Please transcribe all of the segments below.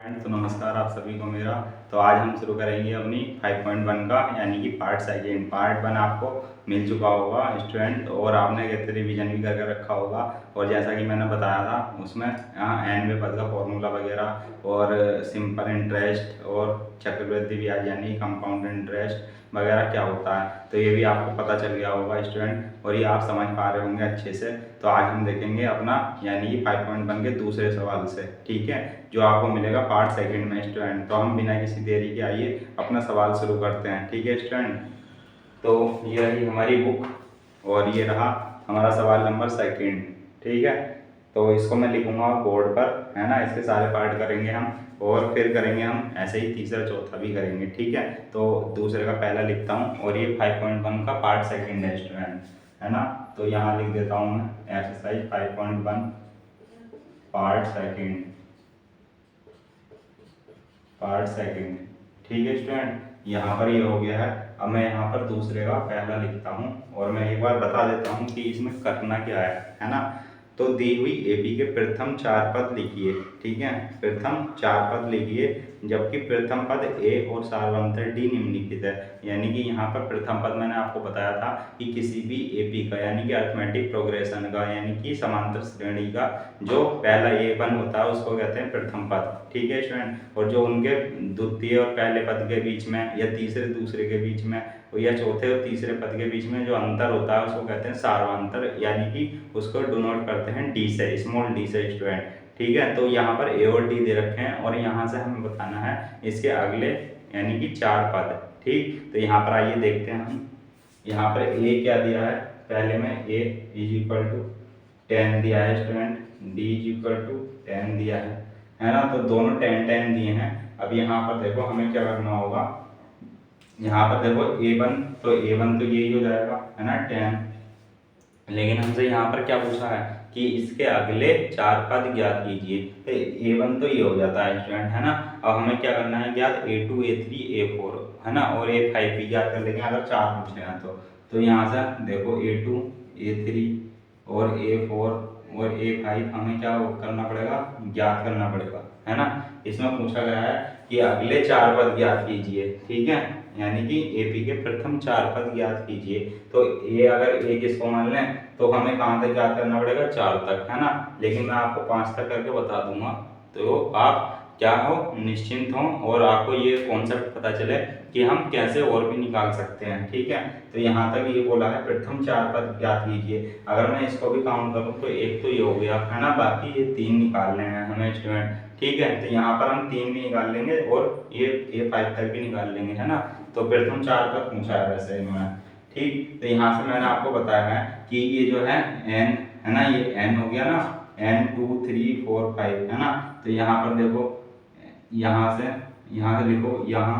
तो नमस्कार आप सभी को मेरा। तो आज हम शुरू करेंगे अपनी 5.1 का यानी कि पार्ट सेकेंड। पार्ट 1 आपको मिल चुका होगा स्टूडेंट, और आपने कहते रिवीजन भी करके रखा होगा। और जैसा कि मैंने बताया था उसमें यहाँ एनवे पद का फॉर्मूला वगैरह और सिंपल इंटरेस्ट और चक्रवृद्धि ब्याज यानी कंपाउंड इंटरेस्ट वगैरह क्या होता है, तो ये भी आपको पता चल गया होगा स्टूडेंट, और ये आप समझ पा रहे होंगे अच्छे से। तो आज हम देखेंगे अपना यानी कि 5.1 के दूसरे सवाल से, ठीक है, जो आपको मिलेगा पार्ट सेकंड में स्टूडेंट। तो हम बिना किसी देरी के आइए अपना सवाल शुरू करते हैं, ठीक है स्टूडेंट। तो ये रही हमारी बुक और ये रहा हमारा सवाल नंबर सेकंड, ठीक है। तो इसको मैं लिखूंगा बोर्ड पर, है ना। इसके सारे पार्ट करेंगे हम और फिर करेंगे हम ऐसे ही तीसरा चौथा भी करेंगे, ठीक है। तो दूसरे का पहला लिखता हूँ और ये 5.1 का पार्ट सेकंड है स्टूडेंट, है ना। तो यहाँ लिख देता हूँ मैं एक्सरसाइज 5.1 पार्ट सेकंड, ठीक है स्टूडेंट। यहाँ पर ये हो गया है। अब मैं यहाँ पर दूसरे का पहला लिखता हूँ और मैं एक बार बता देता हूँ कि इसमें करना क्या है ना। तो दी हुई एपी के प्रथम 4 पद लिखिए, ठीक है, प्रथम 4 पद लिखिए, जबकि प्रथम पद ए और सार्वंतर डी निम्नलिखित है। यानी कि यहाँ पर प्रथम पद मैंने आपको बताया था कि किसी भी एपी का यानी कि अरिथमेटिक प्रोग्रेशन का यानी कि समांतर श्रेणी का जो पहला A1 होता है उसको कहते हैं प्रथम पद, ठीक है स्टूडेंट। और जो उनके द्वितीय और पहले पद के बीच में या तीसरे दूसरे के बीच में या चौथे और तीसरे पद के बीच में जो अंतर होता है उसको कहते हैं सार्वंतर, यानी कि उसको डिनोट करते हैं डी से, स्मॉल डी से स्टूडेंट, ठीक है। तो यहाँ पर ए और डी दे रखे हैं और यहाँ से हमें बताना है इसके अगले यानी कि 4 पद, ठीक। तो यहाँ पर आइए देखते हैं हम। यहाँ पर ए क्या दिया है, पहले में ए इज इक्वल टू 10 दिया है student, D is equal to 10 दिया है ना। तो दोनों 10 दिए हैं। अब यहाँ पर देखो हमें क्या करना होगा, यहाँ पर देखो A1 तो यही हो जाएगा, है ना, 10। लेकिन हमसे यहाँ पर क्या पूछा है कि इसके अगले 4 पद ज्ञात कीजिए। तो A1 तो ये हो जाता है स्टूडेंट, है ना। अब हमें क्या करना है ज्ञात, A2 A3 A4, है ना, और A5 भी ज्ञात कर लेंगे अगर 4 पूछे हैं तो यहाँ से देखो A2 A3 और A4 और A5 हमें क्या करना पड़ेगा, ज्ञात करना पड़ेगा, है ना। इसमें पूछा गया है कि अगले 4 पद ज्ञात कीजिए, ठीक है, यानी कि एपी के प्रथम 4 पद ज्ञात कीजिए। तो ए अगर ए किसको मान लें तो हमें कहाँ तक ज्ञात करना पड़ेगा, 4 तक, है ना। लेकिन मैं आपको 5 तक करके बता दूंगा, तो आप क्या हो, निश्चिंत हो और आपको ये कॉन्सेप्ट पता चले कि हम कैसे और भी निकाल सकते हैं, ठीक है। तो यहाँ तक ये बोला है प्रथम 4 पद ज्ञात कीजिए। अगर मैं इसको भी काउंट करूँ तो एक तो ये हो गया, है ना, बाकी ये 3 निकालने हैं हमें स्टूडेंट, ठीक है। तो यहाँ पर हम 3 भी निकाल लेंगे और ये 5 तक भी निकाल लेंगे, है ना। तो प्रथम 4 पद पूछा है वैसे इन्होंने, ठीक। तो यहाँ से मैंने आपको बताया है कि ये जो है n, है ना, ये n हो गया ना, n 2 3 4 5, है ना। तो यहाँ पर देखो, यहाँ से लिखो, यहाँ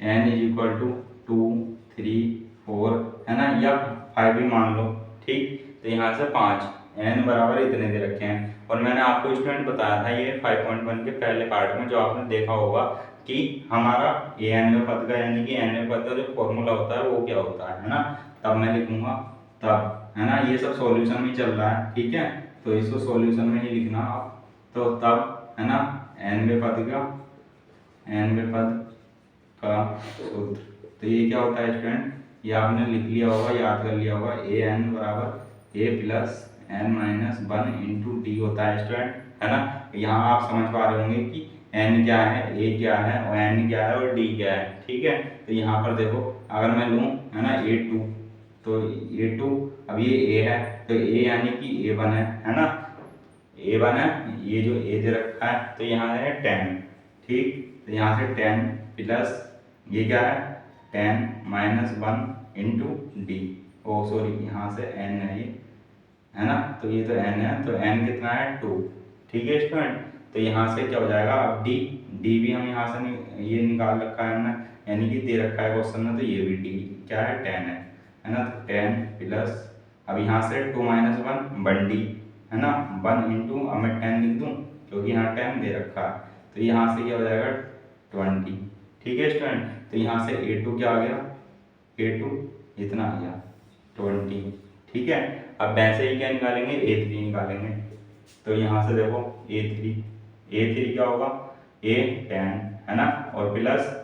n इज इक्वल टू 2 3 4, है ना, या 5 भी मान लो, ठीक। तो यहाँ से 5 n बराबर इतने दे रखे हैं। और मैंने आपको स्टूडेंट बताया था ये 5.1 के पहले पार्ट में, जो आपने देखा होगा कि हमारा ए एनवे पद का यानी कि एनवे पद का जो फॉर्मूला होता है वो क्या होता है ना। तब मैं लिखूंगा तब, है ना, ये सब सॉल्यूशन में चल रहा है, ठीक है। तो इसको सॉल्यूशन में ही लिखना आप, तो तब, है ना, एनवे पद का सूत्र। तो ये क्या होता है स्टूडेंट, ये आपने लिख लिया होगा, याद कर लिया होगा, ए एन बराबर A plus N minus 1 into D होता है स्टूडेंट, है ना। यहाँ आप समझ पा रहे होंगे कि n क्या है, a क्या है और n क्या है और d क्या है, ठीक है। तो यहाँ पर देखो अगर मैं लूँ, है ना, A2, तो A2, अब ये a है तो a यानी कि A1 है ना, A1 है, ये जो a दे रखा है तो यहाँ है 10, ठीक। तो यहाँ से 10 प्लस ये क्या है 10 माइनस 1 इंटू डी, ओ सॉरी यहाँ से n है ये, है ना। तो ये तो n है, तो n कितना है 2, ठीक है स्टूडेंट। तो यहाँ से क्या हो जाएगा, अब डी भी हम यहाँ से ये निकाल रखा है ना, यानी कि दे रखा है क्वेश्चन में, तो ये भी डी क्या है 10 है ना। तो 10 प्लस, अब यहाँ से 2 माइनस 1 1 डी, है ना, 1 इंटू, अब मैं 10 लिख दूँ क्योंकि यहाँ 10 दे रखा है। तो यहाँ से क्या हो जाएगा 20, ठीक है स्टूडेंट। तो यहाँ से A2 क्या आ गया, A2 इतना आ गया 20, ठीक है। अब वैसे ही क्या निकालेंगे, A3 निकालेंगे। तो यहाँ से देखो A3 A3 क्या होगा, A10 है ना, और प्लस,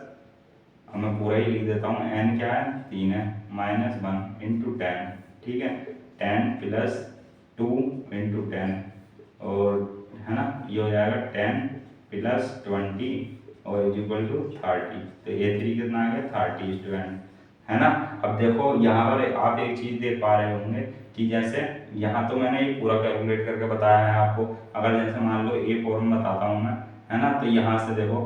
अब मैं पूरा ही लिख देता हूँ, n क्या है 3 है, -1 इंटू 10, ठीक है, 10 प्लस 2 इंटू 10, और है ना ये हो जाएगा 10 प्लस 20 और इज इक्वल टू 30। तो A3 कितना आ गया 30 स्टूडेंट, है ना। अब देखो यहाँ पर आप एक चीज़ देख पा रहे होंगे कि जैसे यहाँ तो मैंने ये पूरा कैलकुलेट करके बताया है आपको। अगर जैसे मान लो ए फॉर्मूला बताता हूँ मैं, है ना, तो यहाँ से देखो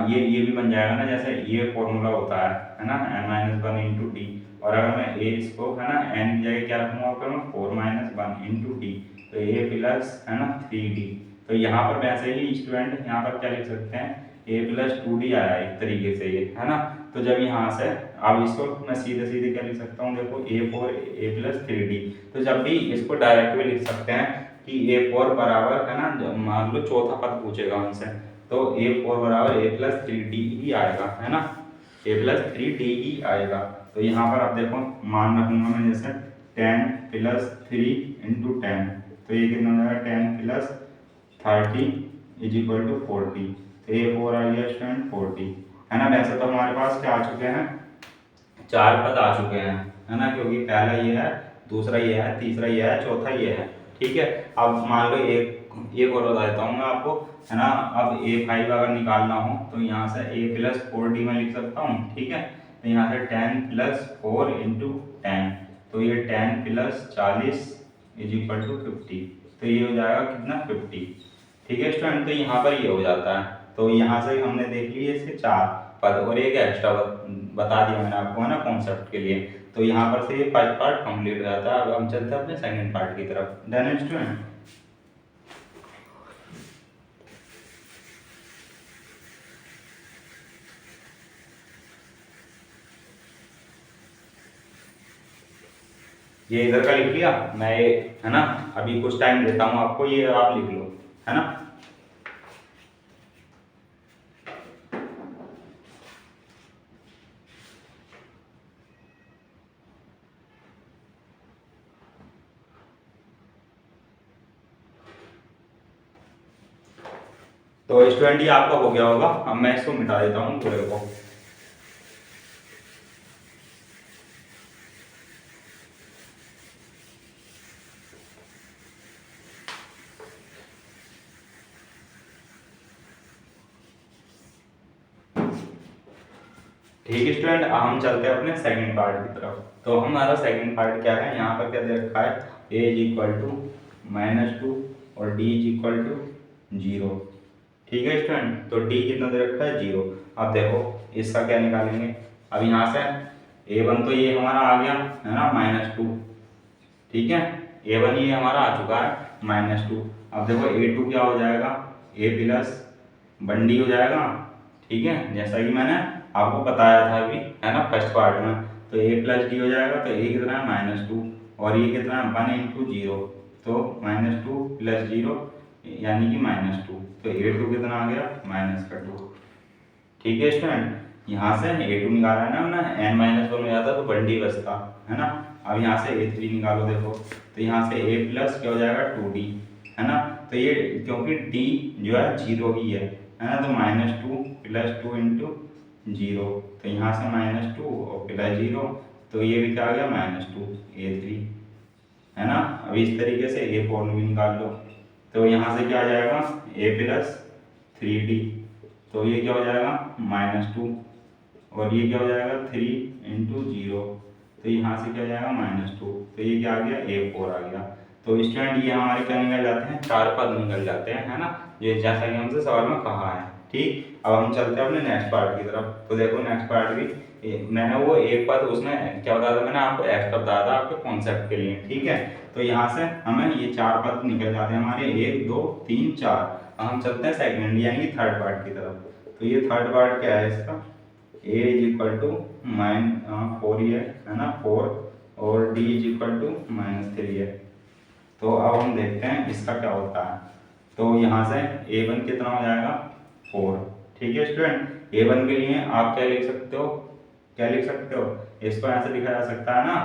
ये भी बन जाएगा ना, जैसे ये फॉर्मूला होता है ना, n-1 इंटू डी, और अगर मैं ए इसको है ना n की जगह क्या रखूँगा फिर मैं 4-1 इंटू डी, तो ए प्लस है ना 3d। तो यहाँ पर वैसे ही स्टूडेंट यहाँ पर क्या लिख सकते हैं, a प्लस 2d आया एक तरीके से ये, है ना। तो जब यहाँ से अब इसको मैं सीधे सीधे क्या लिख सकता हूँ, देखो a प्लस 3d। तो जब भी इसको डायरेक्ट भी लिख सकते हैं कि a4 बराबर है ना, मान लो चौथा पद पूछेगा हमसे, तो a4 बराबर a प्लस 3d ही आएगा, है ना, a प्लस 3d ही आएगा। तो यहाँ पर आप देखो मान रखूंगा मैं जैसे 10 प्लस 3 इंटू 10, तो ये कितना हो जाएगा 10 प्लस 30 इज इक्वल टू 40। तो a4 आ गया स्टूडेंट 40, है ना। वैसे तो हमारे पास क्या आ चुके हैं, 4 पद आ चुके हैं, है ना, क्योंकि पहला ये है, दूसरा ये है, तीसरा ये है, चौथा ये है, ठीक है। अब मान लो एक और बता देता हूँ मैं आपको, है ना। अब A5 अगर निकालना हो तो यहाँ से a प्लस 4d में लिख सकता हूँ, ठीक है। तो यहाँ से 10 प्लस 4 इंटू 10, तो ये 10 प्लस 40 इज इक्वल टू 50, तो ये हो जाएगा कितना 50, ठीक है स्टूडेंट। तो यहाँ पर ये हो जाता है। तो यहाँ से हमने देख लिए इसके 4 पद और एक एक्स्ट्रा बता दिया मैंने आपको, है ना, कॉन्सेप्ट के लिए। तो यहाँ पर से ये फर्स्ट पार्ट कंप्लीट हो जाता है। अब हम चलते हैं अपने सेकंड पार्ट की तरफ। Done student. ये इधर का लिख लिया मैं, ये है ना, अभी कुछ टाइम देता हूँ आपको, ये आप लिख लो, है ना। तो स्टूडेंट ये आपका हो गया होगा। अब मैं इसको मिटा देता हूँ पूरे को। ठीक है स्टूडेंट, अब हम चलते हैं अपने सेकंड पार्ट की तरफ। तो हमारा सेकंड पार्ट क्या है, यहाँ पर क्या दे रखा है, a इज इक्वल टू -2 और d इज इक्वल टू 0, ठीक है स्टूडेंट। तो d कितना दे रखा है 0। अब देखो इसका क्या निकालेंगे। अब यहाँ से a1 तो ये हमारा आ गया, है ना, -2, ठीक है, a1 ये हमारा आ चुका है -2। अब देखो a2 क्या हो जाएगा, a प्लस 1d हो जाएगा, ठीक है, जैसा कि मैंने आपको बताया था अभी, है ना, फर्स्ट पार्ट में। तो a प्लस डी हो जाएगा, तो a कितना है -2 और ये कितना है 1 इंटू 0, तो -2 प्लस 0 यानी कि -2, तो a2 कितना आ गया -2, ठीक है स्टूडेंट। यहाँ से a2 निकाला है ना हमने, n-1 हो जाता तो 1d बचता, है ना। अब यहाँ से a3 निकालो, देखो तो यहाँ से a प्लस क्या हो जाएगा 2d, है ना। तो ये क्योंकि d जो है 0 ही है ना, तो -2 प्लस 2 इंटू 0, तो यहाँ से -2 और प्लस 0, तो ये भी क्या आ गया -2 a3, है ना। अब इस तरीके से a4 भी निकाल लो, तो यहाँ से क्या आ जाएगा a प्लस 3d, तो ये क्या हो जाएगा -2 और ये क्या हो जाएगा 3 इंटू 0, तो यहाँ से क्या हो जाएगा -2, तो ये क्या आ गया a4 आ गया। तो स्टूडेंट ये हमारे क्या निकल जाते हैं, 4 पद निकल जाते हैं, है ना, ये जैसा कि हमसे सवाल में कहा है, ठीक। अब हम चलते हैं अपने नेक्स्ट पार्ट की तरफ। तो देखो नेक्स्ट पार्ट भी मैंने वो एक पद उसमें क्या बताया था, मैंने आपको एक्स्ट्रा बताया था आपके कॉन्सेप्ट के लिए, ठीक है। तो यहाँ से हमें ये 4 पद निकल जाते हैं हमारे, 1 2 3 4। हम चलते हैं सेकंड यानी कि थर्ड पार्ट की तरफ। तो ये थर्ड पार्ट क्या है इसका, a इज इक्वल टू -4 है ना, 4 और d इज इक्वल टू -3 है। तो अब हम देखते हैं इसका क्या होता है। तो यहाँ से a1 कितना हो जाएगा 4, ठीक है स्टूडेंट। a1 के लिए आप क्या लिख सकते हो, क्या लिख सकते हो, इसको ऐसे लिखा जा सकता है ना,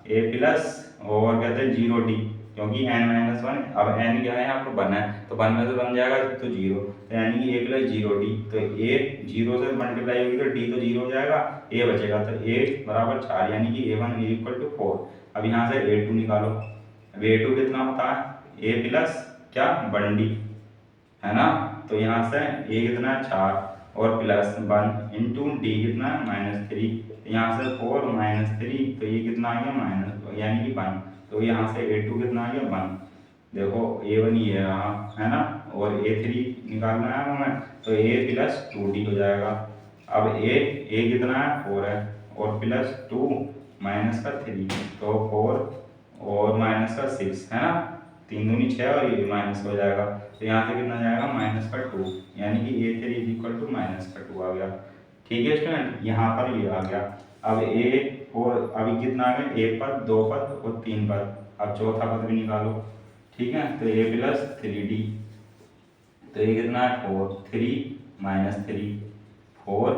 a प्लस और कहते हैं 0d, क्योंकि n-1, अब n क्या है यहाँ पर 1 है, तो 1 में से बन जाएगा तो 0, तो यानी कि a प्लस 0d, तो a 0 से मल्टीप्लाई होगी तो d तो 0 हो जाएगा, a बचेगा, तो a बराबर 4, यानी कि a1 इक्वल टू 4। अब यहाँ से a2 निकालो, अब a2 कितना होता है, a प्लस क्या 1d, है ना, तो यहाँ से a कितना है 4 और प्लस 1 इंटू डी कितना है -3, यहाँ से 4 -3, तो ये कितना आ गया माइनस यानी कि 1, तो यहाँ से a2 कितना आ गया 1, देखो a1 ये रहा, है ना, और a3 निकालना है हमें, तो a प्लस 2d हो जाएगा। अब a कितना है 4 है और प्लस 2 माइनस का 3, तो 4 और माइनस का 6, है ना, 3 दूनी 6 और ये माइनस हो जाएगा, तो यहाँ से कितना जाएगा -2, यानी कि a3 इक्वल टू -2 आ गया। ठीक है स्टूडेंट, यहाँ पर ये आ गया। अब a4 अभी कितना आ गया, a पद 2 पद और 3 पद, अब चौथा पद भी निकालो। ठीक है, तो a प्लस 3d, तो ये कितना है 4, 3 -3, 4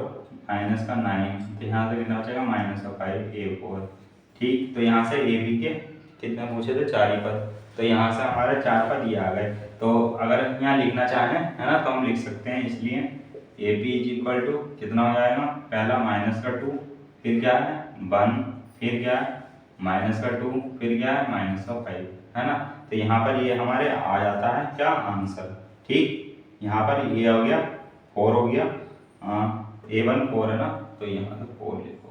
माइनस का 9, तो यहाँ से कितना बचेगा -5 a4। ठीक, तो यहाँ से ए बी के कितने पूछे थे, 4 ही पद, तो यहाँ से हमारे 4 पद ये आ गए। तो अगर यहाँ लिखना चाहें, है ना, तो हम लिख सकते हैं, इसलिए A P is equal to कितना हो जाएगा, पहला -2, फिर क्या है 1, फिर क्या है -2, फिर क्या है -5, है ना, तो यहाँ पर ये हमारे आ जाता है क्या आंसर। ठीक, यहाँ पर ये हो गया 4 हो गया, a1 4 है ना, तो यहाँ से 4 लिखो,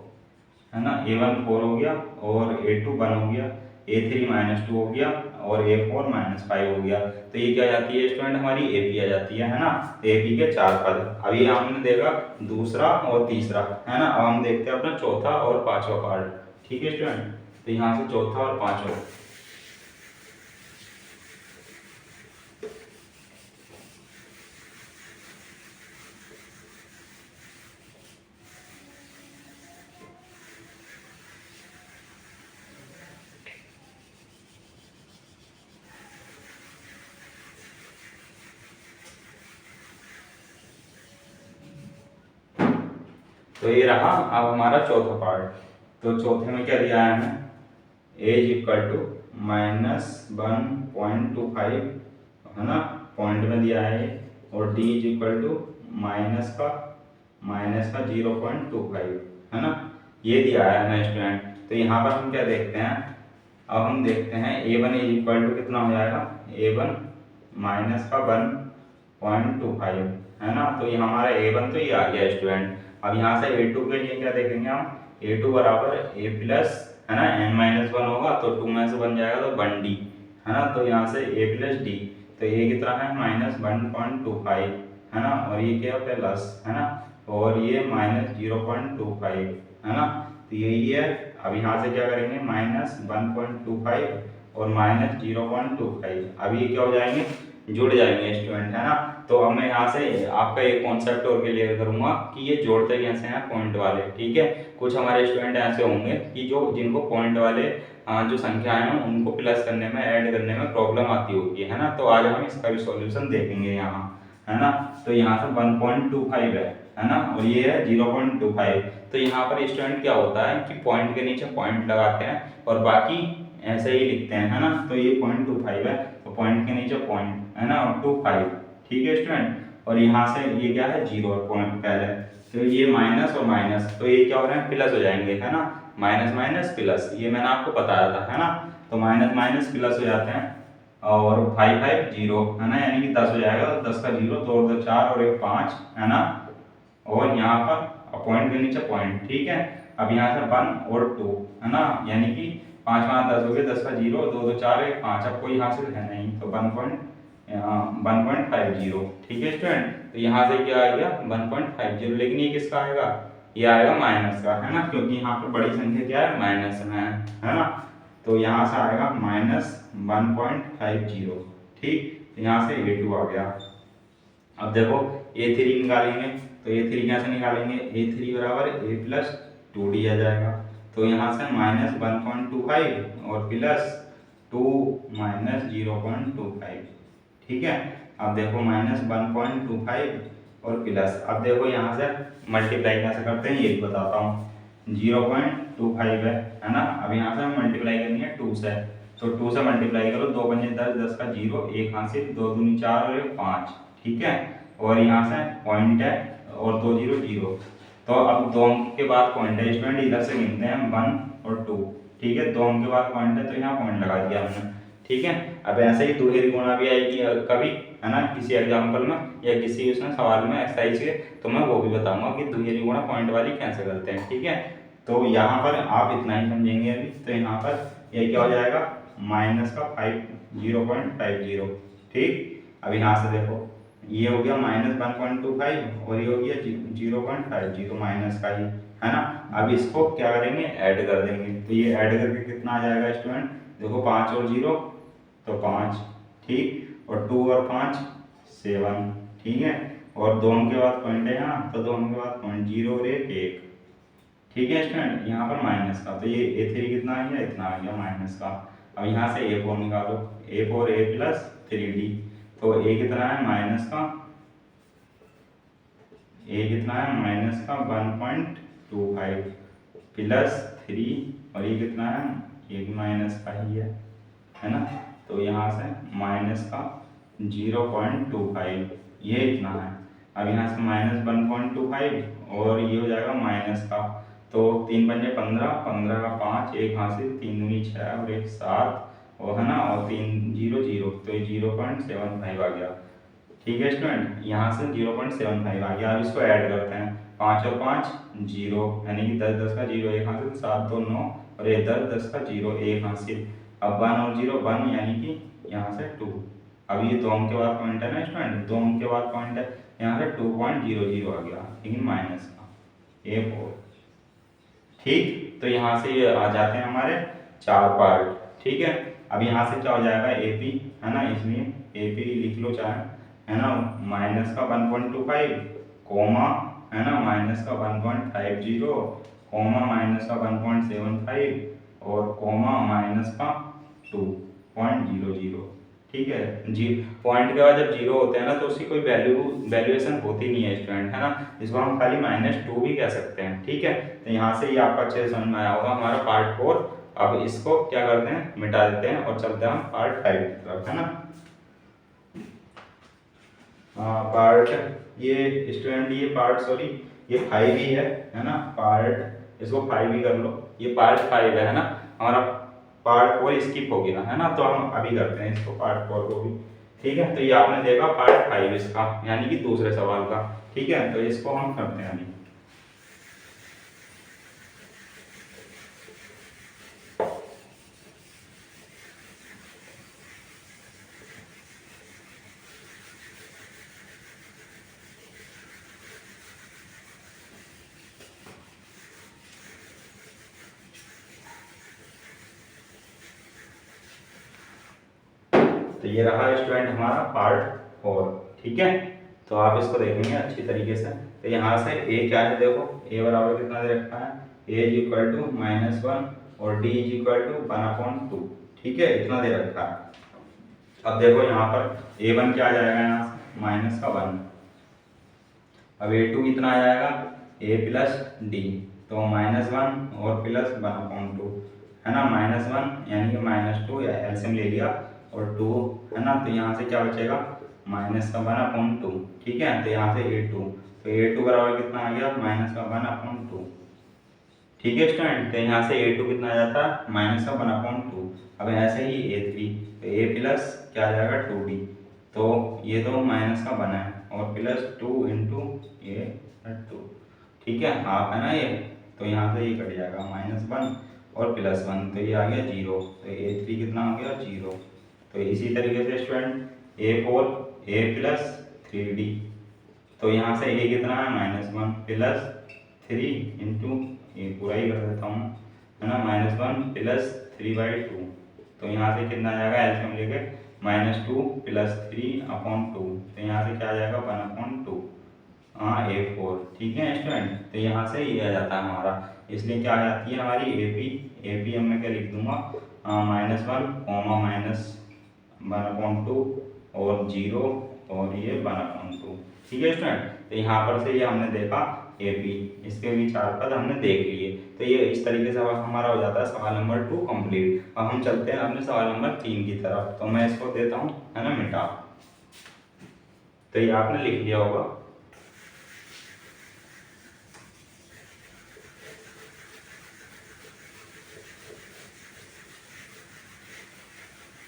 है ना, a1 4 हो गया और a2 1 हो गया, a3 -2 हो गया और a4 -5 हो गया, तो ये क्या आ जाती है स्टूडेंट, हमारी AP आ जाती है ना, AP के 4 पद। अभी हमने देखा दूसरा और तीसरा, है ना, अब हम देखते हैं अपना चौथा और पांचवा पार्ट। ठीक है स्टूडेंट, तो यहाँ से चौथा और पांचवा, तो ये रहा अब हमारा चौथा पार्ट। तो चौथे में क्या दिया है हमें, a इज इक्वल टू -1.25, है ना, पॉइंट में दिया है, और d is equal to minus का 0.25, है ना, ये दिया है हमें स्टूडेंट। तो यहाँ पर हम क्या देखते हैं, अब हम देखते हैं a1 इज इक्वल टू कितना हो जाएगा, a1 माइनस का 1.25, है ना, तो ये हमारा a1 तो ये आ गया स्टूडेंट। अब यहाँ से a2 के लिए क्या देखेंगे हम, a2 बराबर a प्लस, है ना, n-1 होगा, तो 2 में से बन जाएगा तो 1d, है ना, तो यहाँ से a प्लस d, तो ये कितना है -1.25, है ना, और ये क्या प्लस, है ना, और ये -0.25, है ना, तो यही है। अब यहाँ से क्या करेंगे, -1.25 और -0.25, अब ये क्या हो जाएंगे, जुड़ जाएंगे स्टूडेंट, है ना। तो अब मैं यहाँ से आपका एक कॉन्सेप्ट और क्लियर करूंगा कि ये जोड़ते कैसे हैं पॉइंट वाले। ठीक है, कुछ हमारे स्टूडेंट ऐसे होंगे कि जिनको पॉइंट वाले जो संख्याएं हैं उनको प्लस करने में, ऐड करने में प्रॉब्लम आती होगी, है ना, तो आज हम इसका भी सॉल्यूशन देखेंगे यहाँ, है ना। तो यहाँ से 1.25 है ना, और ये है 0.25। तो यहाँ पर स्टूडेंट क्या होता है कि पॉइंट के नीचे पॉइंट लगाते हैं और बाकी ऐसे ही लिखते हैं, है ना, तो ये 0.25 है, तो पॉइंट के नीचे पॉइंट, है ना, और 25। ठीक है स्टूडेंट, और यहाँ से ये क्या है 0 पॉइंट पहले, तो ये माइनस और माइनस, तो ये क्या हो रहा है प्लस हो जाएंगे, है ना, माइनस माइनस प्लस, ये मैंने आपको बताया था, है ना, तो माइनस माइनस प्लस हो जाते हैं, और 5 5 0, है ना, यानी कि 10 हो जाएगा, तो 10 का 0, 2 2 4 और 1 5, है ना, और यहाँ पर पॉइंट के नीचे पॉइंट। ठीक है, अब यहाँ से 1 और 2, है ना, यानी कि 5 5 10 हो गए, 10 का 0, 2 2 4 1 5, अब कोई यहाँ से है नहीं, तो 1.50। ठीक है स्टूडेंट, तो यहाँ से क्या आएगा 1.50, लेकिन ये किसका आएगा, ये आएगा माइनस का, है ना, क्योंकि यहाँ पर बड़ी संख्या क्या है माइनस में है ना, तो यहाँ से आएगा -1.50। ठीक, तो यहाँ से a2 आ गया। अब देखो a3 निकालेंगे, तो a3 कैसे निकालेंगे, a3 बराबर a प्लस 2d आ जाएगा, तो यहाँ से -1.25 और प्लस 2 -0.25। ठीक है, अब देखो -1.25 और प्लस, अब देखो यहाँ से मल्टीप्लाई कैसे करते हैं ये भी बताता हूँ। 0.25 है ना, अब यहाँ से मल्टीप्लाई करनी है 2 से, तो 2 से मल्टीप्लाई करो, 2 पंजे 10, 10 का 0, 1 हासिल, 2 दूनी 4 और 1 5, ठीक है। और यहाँ से पॉइंट है और 2 0 0। तो अब 2 अंक के बाद पॉइंट है स्टूडेंट, इधर से गिनते हैं 1 और 2, ठीक है। 2 अंक के बाद पॉइंट है तो यहाँ पॉइंट लगा दिया हमने, ठीक है। अब ऐसे ही दुहेरी गुणा भी आएगी कभी, है ना, किसी एग्जाम्पल में या किसी उसमें सवाल में एक्सरसाइज के, तो मैं वो भी बताऊंगा कि दुहेरी गुणा पॉइंट वाली कैसे करते हैं, ठीक है। तो यहाँ पर आप इतना ही समझेंगे अभी। तो यहाँ पर ये क्या हो जाएगा, माइनस का 0.50, ठीक। अब यहाँ से देखो ये हो गया -1.25 और ये हो गया 0.50 माइनस का ही, है ना। अब इसको क्या करेंगे, ऐड कर देंगे। तो ये ऐड करके कितना आ जाएगा स्टूडेंट, देखो 5 और 0 तो 5, ठीक। और 2 और 5 7, ठीक है। और 2 अंक के बाद पॉइंट है यहाँ, तो 2 अंक के बाद पॉइंट 0 और 1, ठीक है स्टूडेंट। यहाँ पर माइनस का, तो ये A3 कितना आ गया, इतना आ गया माइनस का। अब यहाँ से A4 निकालो, A4 A प्लस 3D, तो A कितना है माइनस का, A कितना है माइनस का 1.25 प्लस 3, और ये कितना है, ये भी माइनस का ही है ना। तो यहाँ से माइनस का 0.25, ये इतना है। अब यहाँ से -1.25 और ये हो जाएगा माइनस का, तो 3 पंजे 15, 15 का 5, 1 हासिल, 3 दूनी 6 और 1 7, और है ना, और 3 0 0, तो ये 0.75 आ गया, ठीक है स्टूडेंट। यहाँ से 0.75 आ गया। अब इसको ऐड करते हैं, 5 और 5 0, यानी कि 10 10 का 0 1 हासिल, 7 2 9, और ये 10 10 का 0 1 हासिल। अब 1 और 0 1, यानी कि यहाँ से 2। अब ये 2 अंक के बाद पॉइंट है ना स्टूडेंट, 2 अंक के बाद पॉइंट है, यहाँ से 2.00 आ गया, लेकिन माइनस का A4, ठीक। तो यहाँ से ये आ जाते हैं हमारे 4 पार्ट, ठीक है। अब यहाँ से क्या हो जाएगा, AP, है ना, इसलिए AP लिख लो चाहे, है ना, माइनस का 1.25 कोमा, है ना, माइनस का 1.50 कोमा माइनस का 1.75 और कोमा माइनस का 2.00, ठीक है जी। पॉइंट के बाद जब 0 होते हैं ना, तो उसकी कोई वैल्यूएशन होती नहीं है स्टूडेंट, है ना। इसको हम खाली -2 भी कह सकते हैं, ठीक है। तो यहाँ से ये आपका अच्छे से समझ में आया होगा हमारा पार्ट 4। अब इसको क्या करते हैं, मिटा देते हैं और चलते हैं पार्ट 5 की तरफ, है ना। पार्ट ये स्टूडेंट, ये पार्ट सॉरी ये 5 ही है ना, पार्ट, इसको 5 ही कर लो। ये पार्ट 5 है ना, हमारा पार्ट 4 स्किप हो गया, है ना। तो हम अभी करते हैं इसको पार्ट 4 को भी, ठीक है। तो ये आपने देखा पार्ट 5 इसका, यानी कि दूसरे सवाल का, ठीक है। तो इसको हम करते हैं अभी। तो ये रहा स्टूडेंट हमारा पार्ट 4, ठीक है। तो आप इसको देखेंगे अच्छी तरीके से। तो यहाँ से A क्या है, देखो A बराबर कितना दे रखा है, A इज इक्वल टू -1 और D इज इक्वल टू 1/2, ठीक है, इतना दे रखा है। अब देखो यहाँ पर A1 क्या आ जाएगा, यहाँ से माइनस का 1। अब A2 कितना आ जाएगा, A प्लस D, तो -1 और प्लस 1/2, है ना। -1 यानी कि -2 या एलसीएम ले लिया, और 2, है ना। तो यहाँ से क्या बचेगा, माइनस का 1/2, ठीक है। तो यहाँ से A2, तो A2 बराबर कितना आ गया, माइनस का 1/2, ठीक है स्टूडेंट। तो यहाँ से A2 कितना आ जाता है, माइनस का 1/2। अब ऐसे ही A3, तो A प्लस क्या आ जाएगा 2D, तो ये तो माइनस का बना है, और प्लस 2 इंटू ये 2, ठीक है, हाफ है ना ये। तो यहाँ से ये कट जाएगा -1 और +1, तो ये आ गया 0। तो A3 कितना हो गया 0। तो इसी तरीके से student A4 A plus 3D, तो यहाँ से A कितना है -1 प्लस 3 इंटू, ये पूरा ही कर देता हूँ, है ना, -1 प्लस 3/2, तो यहाँ से कितना आ जाएगा, एलसीएम लेके -2 प्लस 3/2, तो यहाँ से क्या आ जाएगा 1/2, हाँ A4, ठीक है स्टूडेंट। तो यहाँ से ये आ जाता है हमारा, इसलिए क्या आ जाती है हमारी AP अब मैं क्या लिख दूंगा, -1 कोमा -1/2 और 0 और ये 1/2, ठीक है स्टूडेंट। तो यहाँ पर से ये हमने देखा AP, इसके भी 4 पद हमने देख लिए। तो ये इस तरीके से हमारा हो जाता है सवाल नंबर 2 कंप्लीट। अब हम चलते हैं अपने सवाल नंबर 3 की तरफ। तो मैं इसको देता हूँ, है ना, मिटा। तो ये आपने लिख लिया होगा।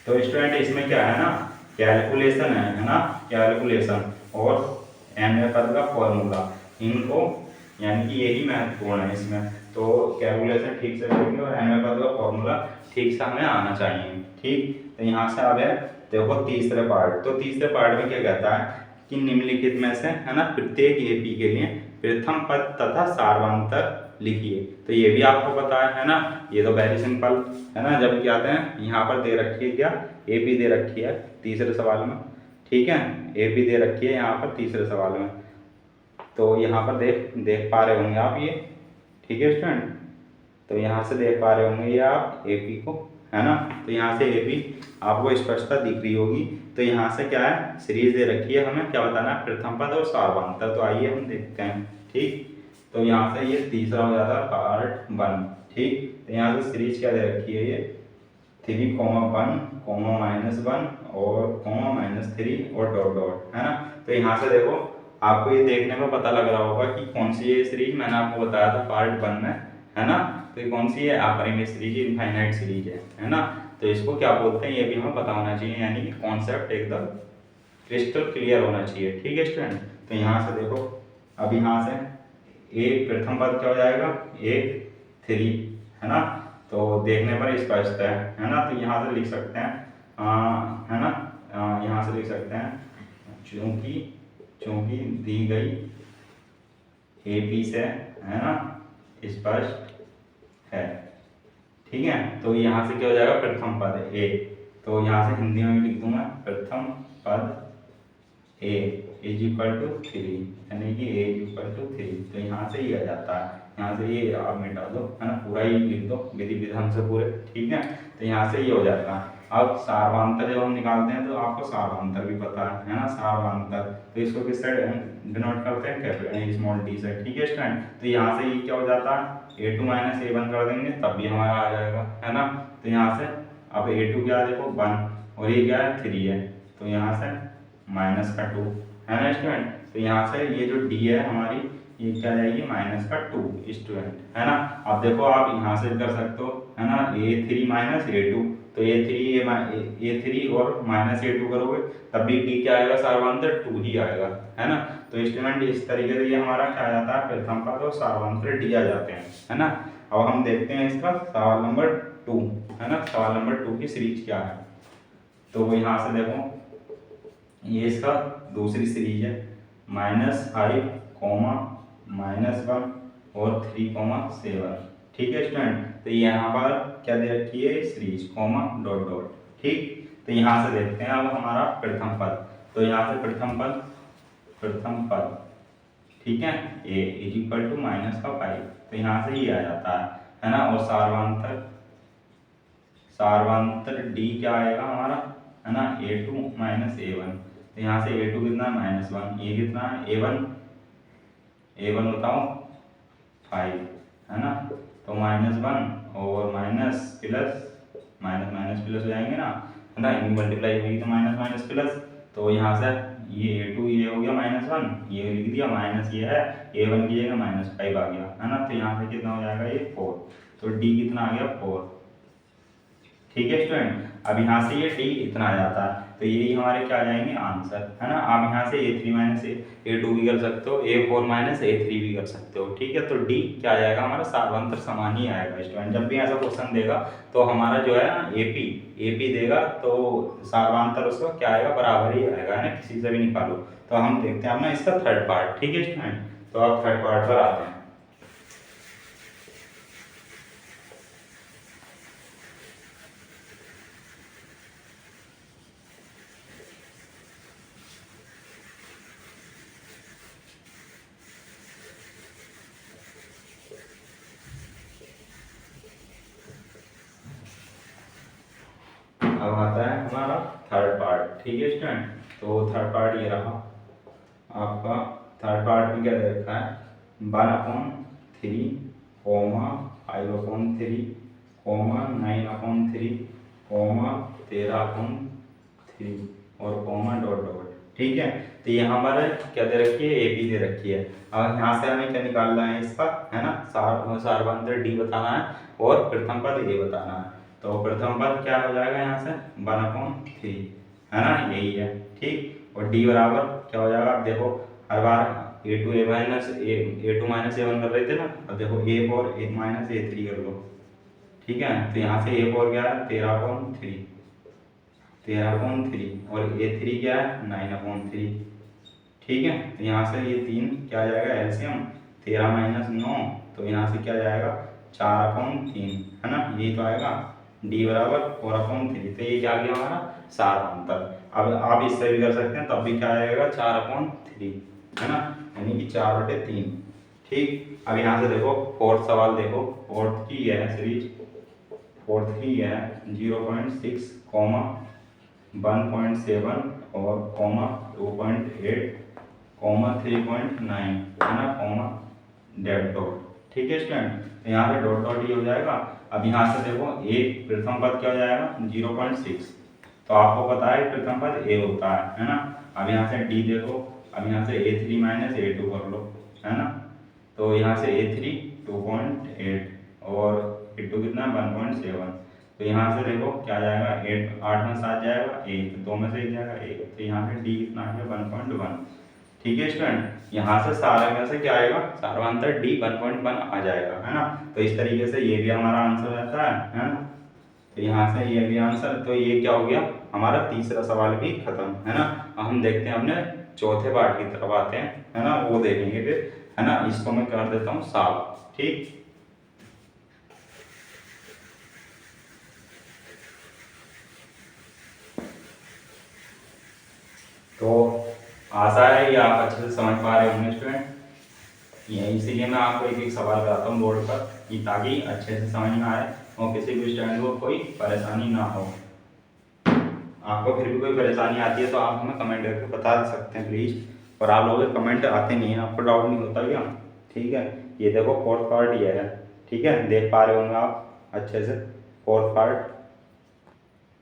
तो स्टूडेंट इसमें क्या है ना, कैलकुलेशन है ना, कैलकुलेशन और एन पद का फॉर्मूला, इनको यानी कि यही महत्वपूर्ण है इसमें। तो कैलकुलेशन ठीक से करेंगे और एन पद का फॉर्मूला ठीक से हमें आना चाहिए। ठीक, तो यहाँ से अब है देखो तीसरे पार्ट। तो तीसरे पार्ट में क्या कहता है कि निम्नलिखित में से, है ना, प्रत्येक AP के लिए प्रथम पद तथा सार्वंतर लिखिए। तो ये भी आपको पता है ना, ये तो वेरी सिंपल है ना। जब क्या आते हैं यहाँ पर दे रखी है क्या, AP दे रखी है तीसरे सवाल में, ठीक है, AP दे रखी है यहाँ पर तीसरे सवाल में। तो यहाँ पर देख देख पा रहे होंगे आप ये, ठीक है स्टूडेंट। तो यहाँ से देख पा रहे होंगे ये आप AP को, है ना। तो यहाँ से AP आपको स्पष्टता दिख रही होगी। तो यहाँ से क्या है, सीरीज दे रखी है, हमें क्या बताना है, प्रथम पद और सार्वंतर। तो आइए हम देखते हैं। ठीक, तो यहाँ से ये तीसरा हो जाता है पार्ट 1। ठीक, तो यहाँ से सीरीज क्या दे रखी है, ये 3, 1, -1 और -3 और डॉट डॉट, है ना। तो यहाँ से देखो आपको ये देखने में पता लग रहा होगा कि कौन सी ये सीरीज, मैंने आपको बताया था पार्ट 1 में, है ना। तो ये कौन सी है, अपरिमेय सीरीज, इनफाइनाइट सीरीज है ना। तो इसको क्या बोलते हैं ये भी हमें पता होना चाहिए, यानी कि कॉन्सेप्ट एकदम क्रिस्टल क्लियर होना चाहिए। ठीक है स्टूडेंट। तो यहाँ से देखो, अब यहाँ से एक प्रथम पद क्या हो जाएगा, 1, 3, है ना। तो देखने पर स्पष्ट है ना। तो यहाँ से लिख सकते हैं, है ना, यहाँ से लिख सकते हैं, चूंकि चूंकि दी गई AP से, है ना, स्पष्ट है। ठीक है, तो यहाँ से क्या हो जाएगा, प्रथम पद A। तो यहाँ से हिंदी में भी लिख दूंगा, प्रथम पद A = 3, यानी कि A = 3। तो यहाँ से ये आ जाता है, यहाँ से ये आप मिटा दो, है ना, पूरा ही लिख दो विधि विधान से पूरे। ठीक है, तो यहाँ से ये हो जाता है। अब सार्वंतर जब हम निकालते हैं तो आपको सार्वंतर भी पता है ना, सार्वंतर। तो इसको किससे डिनोट करते हैं, कैपिटल स्मॉल t से। ठीक है स्टूडेंट। तो यहाँ से ये क्या हो जाता है, A2 - A1 कर देंगे तब भी हमारा आ जाएगा, है ना। तो यहाँ से अब A2 क्या है, देखो 1 और ये क्या है, 3 है। तो यहाँ से -2, है ना स्टूडेंट। तो यहाँ से ये जो D है हमारी, ये क्या जाएगी, -2 स्टूडेंट, है ना। अब देखो आप यहाँ से कर सकते हो, है ना, A3 - A2। तो A3 और -A2 करोगे तब भी D क्या आएगा, सार्वंतर 2 ही आएगा, है ना। तो स्टूडेंट इस तरीके से ये हमारा क्या आ जाता है, प्रथम पद और सार्वंतर D आ जाते हैं, है ना। अब हम देखते हैं इसका सवाल नंबर 2, है ना, सवाल नंबर 2 की सीरीज क्या है। तो वो यहाँ से देखो, ये इसका दूसरी सीरीज है, -5, -1 और 3, 7। ठीक है स्टूडेंट। तो यहाँ पर क्या दे रखी है, सीरीज, डॉट डॉट। ठीक, तो यहाँ से देखते हैं अब हमारा प्रथम पद। तो यहाँ से प्रथम पद, ठीक है, A = -5। तो यहाँ से ये आ जाता है ना। और सार्वंतर D क्या आएगा हमारा, है ना, A2 - A1। तो यहाँ से A2 कितना है, -1, ये कितना है, A1 बताओ 5, है ना। तो -1 और माइनस प्लस हो जाएंगे ना, है ना, इनकी मल्टीप्लाई होगी तो माइनस प्लस। तो यहाँ से ये A2 ये हो गया -1, ये लिख दिया, माइनस ये है A1 की जगह -5 आ गया, है ना। तो यहाँ से कितना हो जाएगा, ये 4। तो D कितना आ गया, 4। ठीक है स्टूडेंट। अब यहाँ से ये D इतना आ जाता है। तो यही हमारे क्या आ जाएंगे, आंसर, है ना। आप यहाँ से A3 - A2 भी कर सकते हो, A4 - A3 भी कर सकते हो। ठीक है, तो D क्या आ जाएगा हमारा, सार्वंतर समान ही आएगा स्टूडेंट। जब भी ऐसा क्वेश्चन देगा तो हमारा जो है ना AP देगा तो सार्वंतर उसका क्या आएगा, बराबर ही आएगा, है ना, किसी से भी निकालो। तो हम देखते हैं अपना इसका थर्ड पार्ट। ठीक है स्टूडेंट। तो आप थर्ड पार्ट पर आते हैं। अब आता है हमारा थर्ड पार्ट। ठीक है स्टूडेंट। तो थर्ड पार्ट ये रहा आपका थर्ड पार्ट में क्या दे रखा है 1/3 कोमा 5/3 कोमा 9/3 कोमा 13/3 और कोमा डॉट डॉट। ठीक है, तो यहाँ पर क्या दे रखी है ए बी दे रखी है। अब यहाँ से हमें क्या निकालना है इसका, है ना, सारवांतर डी बताना है और प्रथम पद ए बताना है। तो प्रथम पद क्या हो जाएगा यहाँ से 1/3, है ना, यही है। ठीक, और डी बराबर क्या हो जाएगा, अब देखो हर बार a2 माइनस a1 कर रहे थे ना, अब देखो a4 1 माइनस a3 कर लो। ठीक है, तो यहाँ से a4 क्या है 13/3 और a3 क्या है 9/3। ठीक है, तो यहाँ से ये 3 क्या आ जाएगा एलसीएम 13 माइनस 9, तो यहाँ से क्या जाएगा 4/3, है ना, यही तो आएगा। डी बराबर 4/3, तो ये क्या आ गया हमारा सारवांतर। अब आप इससे भी कर सकते हैं, तब भी क्या आएगा 4/3, है ना, यानी कि 4/3। ठीक, अब यहाँ से देखो फोर्थ सवाल देखो, फोर्थ की है सीरीज, फोर्थ की है 0.6 कॉमा 1.7 और कॉमा 2.8 कॉमा 3.9, है ना, कॉमा डेट डॉट। ठीक है स्टूडेंट, तो यहाँ पे डॉट डॉट ही हो जाएगा। अब यहाँ से देखो एक प्रथम पद क्या हो जाएगा 0.6, तो आपको पता है प्रथम पद ए होता है ना। अब यहाँ से डी देखो, अब यहाँ से a3 माइनस a2 कर लो, है ना, तो यहाँ से a3 2.8 और a2 कितना 1.7, तो यहाँ से देखो क्या जाएगा 8 में 7 जाएगा 1, 2 में से 1 जाएगा 1, तो यहाँ पे डी कितना आ गया 1.1। ठीक है स्टूडेंट, यहाँ से सारा में से क्या आएगा सारवांतर डी 1.1 आ जाएगा, है ना। तो इस तरीके से ये भी हमारा आंसर रहता है ना। तो यहाँ से ये भी आंसर, तो ये क्या हो गया हमारा तीसरा सवाल भी खत्म, है ना। हम देखते हैं अपने चौथे पार्ट की तरफ आते हैं, है ना, वो देखेंगे फिर, है ना। इसको मैं कर देता हूँ साफ। ठीक, तो आशा है कि आप अच्छे से समझ पा रहे होंगे स्टूडेंट। ये इसीलिए मैं आपको एक एक सवाल कराता हूँ बोर्ड पर, कि ताकि अच्छे से समझ में आए और किसी भी स्टूडेंट को कोई परेशानी ना हो। आपको फिर भी कोई परेशानी आती है तो आप हमें कमेंट करके बता सकते हैं प्लीज़। और आप लोगों के कमेंट आते नहीं हैं, आपको डाउट नहीं होता क्या। ठीक है, ये देखो फोर्थ पार्ट ये है। ठीक है, देख पा रहे होंगे आप अच्छे से फोर्थ पार्ट।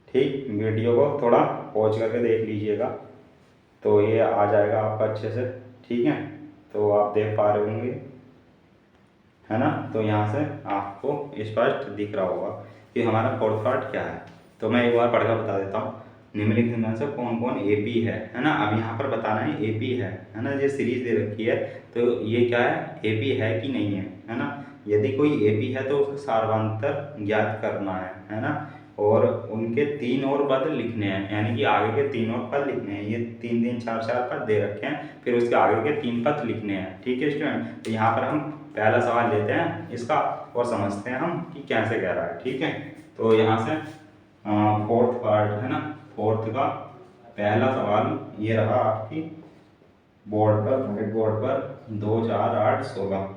ठीक, वीडियो को थोड़ा पॉज करके देख लीजिएगा तो ये आ जाएगा आपका अच्छे से। ठीक है, तो आप देख पा रहे होंगे, है ना। तो यहाँ से आपको स्पष्ट दिख रहा होगा कि हमारा फोर्थ पार्ट क्या है। तो मैं एक बार पढ़कर बता देता हूँ। निम्नलिखित में से कौन कौन एपी है ना। अब यहाँ पर बताना है एपी है ना। ये सीरीज दे रखी है तो ये क्या है एपी है कि नहीं है ना। यदि कोई एपी है तो उसका सारवांतर ज्ञात करना है ना। और उनके 3 और पद लिखने हैं, यानी कि आगे के 3 और पद लिखने हैं। ये 3 3 4 4 पद दे रखे हैं, फिर उसके आगे के 3 पद लिखने हैं। ठीक है स्टूडेंट, तो यहाँ पर हम पहला सवाल लेते हैं इसका और समझते हैं हम कि कैसे कह रहा है। ठीक है, तो यहाँ से फोर्थ पार्ट है ना, फोर्थ का पहला सवाल ये रहा आपकी बोर्ड पर, व्हाइट बोर्ड पर 2 4 8 16।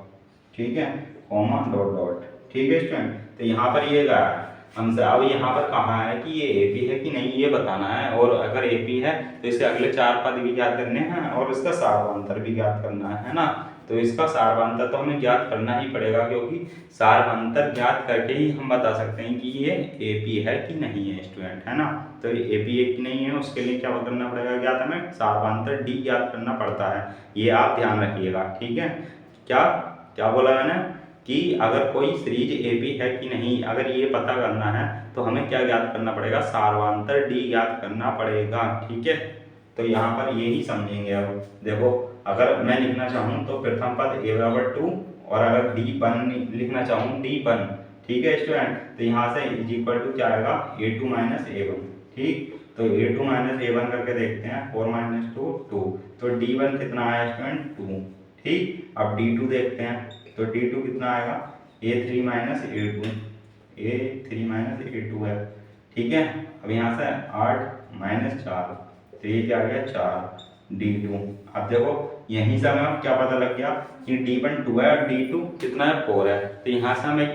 ठीक है, कॉमा डॉट डॉट। ठीक है स्टूडेंट, तो यहाँ पर ये गया है हमसे। अब यहाँ पर कहा है कि ये एपी है कि नहीं ये बताना है, और अगर एपी है तो इसके अगले 4 पद भी ज्ञात करने हैं और इसका सारवांतर भी ज्ञात करना है ना। तो इसका सारवांतर तो हमें ज्ञात करना ही पड़ेगा, क्योंकि सारवांतर ज्ञात करके ही हम बता सकते हैं कि ये एपी है कि नहीं है स्टूडेंट, है ना। तो एपी है कि नहीं है उसके लिए क्या करना पड़ेगा ज्ञात, हमें सारवांतर डी ज्ञात करना पड़ता है। ये आप ध्यान रखिएगा। ठीक है, क्या क्या बोला मैंने कि अगर कोई सीरीज एपी है कि नहीं, अगर ये पता करना है तो हमें क्या ज्ञात करना पड़ेगा सारवांतर डी ज्ञात करना पड़ेगा। ठीक है, तो यहाँ पर ये ही समझेंगे। अब देखो अगर मैं लिखना चाहूँ तो प्रथम पद a बराबर 2 और अगर d1 लिखना चाहूँ d1। ठीक है स्टूडेंट, तो यहाँ से इज इक्वल टू क्या आएगा a2 माइनस a1। ठीक, तो a2 माइनस a1 करके देखते हैं 4 माइनस 2 2, तो d1 कितना आया स्टूडेंट 2। ठीक, अब d2 देखते हैं तो d2 कितना आएगा a3 minus a2, a3 minus a2 है। ठीक है, अब यहाँ से 8 माइनस 4, तो ये क्या आ गया 4 d2। अब देखो यहीं से हमें क्या पता लग गया कि d1 2 है और d2 कितना है 4 है। तो यहाँ से हमें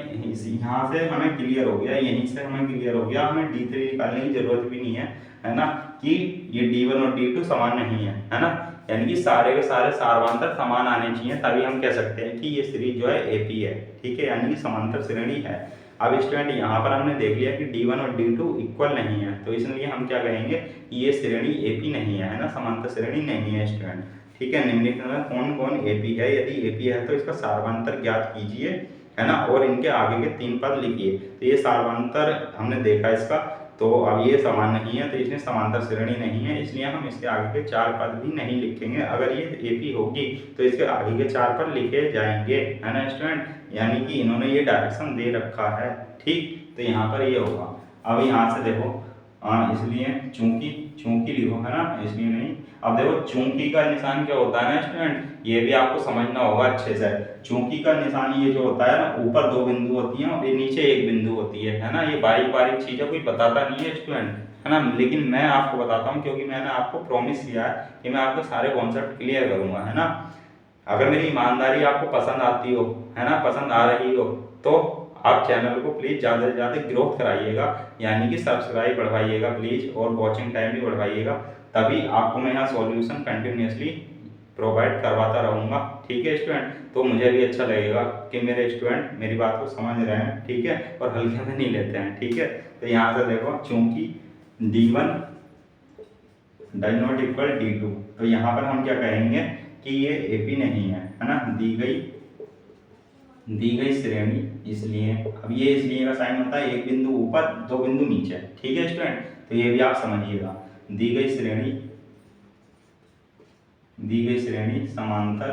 क्लियर हो गया, यहीं से हमें क्लियर हो गया, हमें d3 निकालने की जरूरत भी नहीं है ना, कि ये d1 और d2 समान नहीं है ना। यानी कि सारे के सारे सार्वंतर समान आने चाहिए, तभी हम कह सकते हैं कि ये सीरीज जो है एपी है। ठीक है, यानी कि समांतर श्रेणी है। अब स्टूडेंट यहाँ पर हमने देख लिया कि D1 और D2 इक्वल नहीं है, तो इसलिए हम क्या कहेंगे, ये श्रेणी एपी नहीं है, है ना, समांतर श्रेणी नहीं है स्टूडेंट। ठीक है, निम्नलिखित में कौन कौन एपी है? यदि एपी है तो इसका सार्वंतर ज्ञात कीजिए, है ना, और इनके आगे के 3 पद लिखिए। तो ये सार्वंतर हमने देखा इसका, तो अब ये समान नहीं है, तो इसमें समांतर श्रेणी नहीं है, इसलिए हम इसके आगे के 4 पद भी नहीं लिखेंगे। अगर ये एपी होगी तो इसके आगे के 4 पद लिखे जाएंगे, है ना स्टूडेंट, यानी कि इन्होंने ये डायरेक्शन दे रखा है। ठीक, तो यहाँ पर ये होगा। अब यहाँ से देखो, इसलिए चूंकि चूंकि लिखो, है ना, इसलिए नहीं। अब देखो चूंकि का निशान क्या होता है ना स्टूडेंट, ये भी आपको समझना होगा अच्छे से। चूंकि का निशान ये जो होता है ना, ऊपर 2 बिंदु होती हैं और ये नीचे 1 बिंदु होती है ना। ये बारीक बारीक चीजें कोई बताता नहीं है स्टूडेंट, है ना, लेकिन मैं आपको बताता हूँ, क्योंकि मैंने आपको प्रॉमिस किया है कि मैं आपके सारे कॉन्सेप्ट क्लियर करूंगा, है ना। अगर मेरी ईमानदारी आपको पसंद आती हो, है ना, पसंद आ रही हो, तो आप चैनल को प्लीज़ ज़्यादा से ज़्यादा ग्रोथ कराइएगा, यानी कि सब्सक्राइब बढ़वाइएगा प्लीज़, और वॉचिंग टाइम भी बढ़वाइएगा, तभी आपको मैं यहाँ सॉल्यूशन कंटिन्यूसली प्रोवाइड करवाता रहूँगा। ठीक है स्टूडेंट, तो मुझे भी अच्छा लगेगा कि मेरे स्टूडेंट मेरी बात को समझ रहे हैं, ठीक है, और हल्के में नहीं लेते हैं। ठीक है, तो यहाँ से देखो, चूंकि D1 does not equal D2, तो यहाँ पर हम क्या कहेंगे कि ये एपी नहीं है ना, दी गई श्रेणी, इसलिए अब ये इसलिए का साइन होता है 1 बिंदु ऊपर 2 बिंदु नीचे। ठीक है स्टूडेंट, तो ये भी आप समझिएगा, दी गई श्रेणी समांतर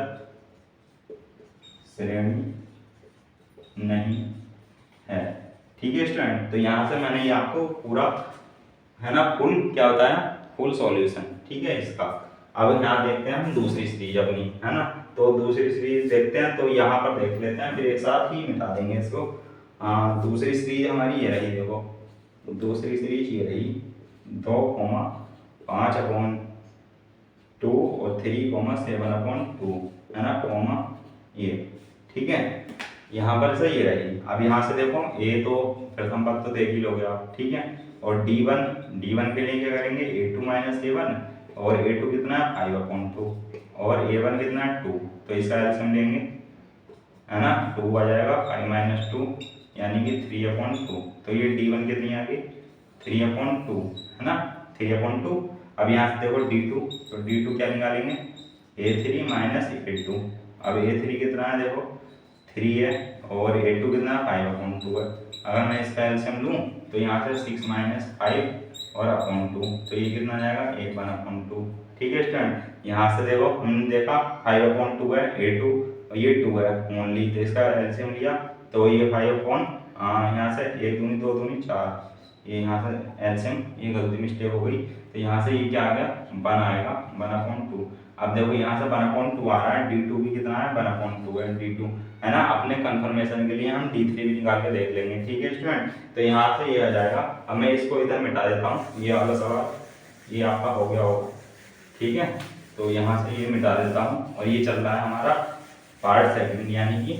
श्रेणी नहीं है। ठीक है स्टूडेंट, तो यहाँ से मैंने ये आपको पूरा, है ना, फुल क्या होता है, फुल सॉल्यूशन, ठीक है, इसका। अब यहाँ देखते हैं हम दूसरी सीरीज अपनी, है ना, तो दूसरी सीरीज देखते हैं, तो यहाँ पर देख लेते हैं, फिर एक साथ ही मिटा देंगे इसको। दूसरी सीरीज हमारी ये रही, देखो दूसरी सीरीज ये रही 2,5/2 और 3,7/2, है ना, कॉमा ये। ठीक है, यहाँ पर से ये रही। अब यहाँ से देखो, ए तो प्रथम पद तो देख ही लोगे आप, ठीक है, और D1 के लिए क्या करेंगे, A2 - A1, और A2 कितना है 5/2, और A1 कितना है 2, तो इसका एलसीएम लेंगे, है ना, 2 आ जाएगा, 5 - 2 यानी कि 3/2, तो ये D1 कितनी आ गई 3/2, है ना, 3/2। अब यहाँ से देखो D2, तो D2 क्या निकालेंगे, A3 - A2। अब A3 कितना है, देखो 3 है, और A2 कितना है 5/2 है। अगर मैं इसका एलसीएम लूँ तो यहाँ से 6 - 5 और /2, तो ये कितना जाएगा 1/2। ठीक है स्टूडेंट, यहाँ से देखो हमने देखा 5/2 है A2, और ये 2 है ओनली, तो इसका एलसीएम लिया तो ये 5 यहाँ से 1 दूनी 2 दूनी 4, ये यहाँ से एलसीएम, ये गलती मिस्टेक हो गई, तो यहाँ से ये क्या आ गया 1 आएगा 1/2। अब देखो यहाँ से 1/2 आ रहा है, D2 भी कितना है 1/2 है D2, है ना। अपने कंफर्मेशन के लिए हम D3 भी निकाल के देख लेंगे। ठीक है स्टूडेंट, तो यहाँ से ये आ जाएगा। अब मैं इसको इधर मिटा देता हूँ, ये वाला सवाल ये आपका हो गया होगा, ठीक है, तो यहाँ से ये मिटा देता हूँ, और ये चल रहा है हमारा पार्ट सेकंड, यानी कि,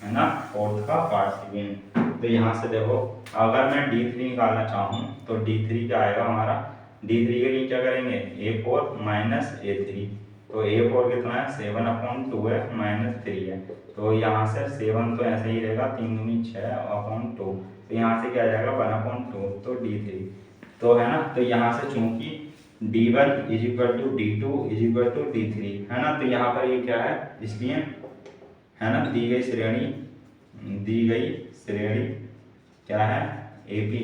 है ना, फोर्थ का पार्ट सेकंड। तो यहाँ से देखो, अगर मैं D3 निकालना चाहूँ तो D3 क्या आएगा हमारा, D3 के लिए क्या करेंगे, A4 - A3, तो A4 कितना है 7/2 है -3 है, तो यहाँ से 7 तो ऐसे ही रहेगा, 3 दूनी 6/2, तो यहाँ से क्या आ जाएगा 1/2, तो D3, तो है ना, तो यहाँ से चूंकि D1 = D2 = D3, है ना, तो यहाँ पर ये क्या है, इसलिए, है ना, दी गई श्रेणी क्या है, एपी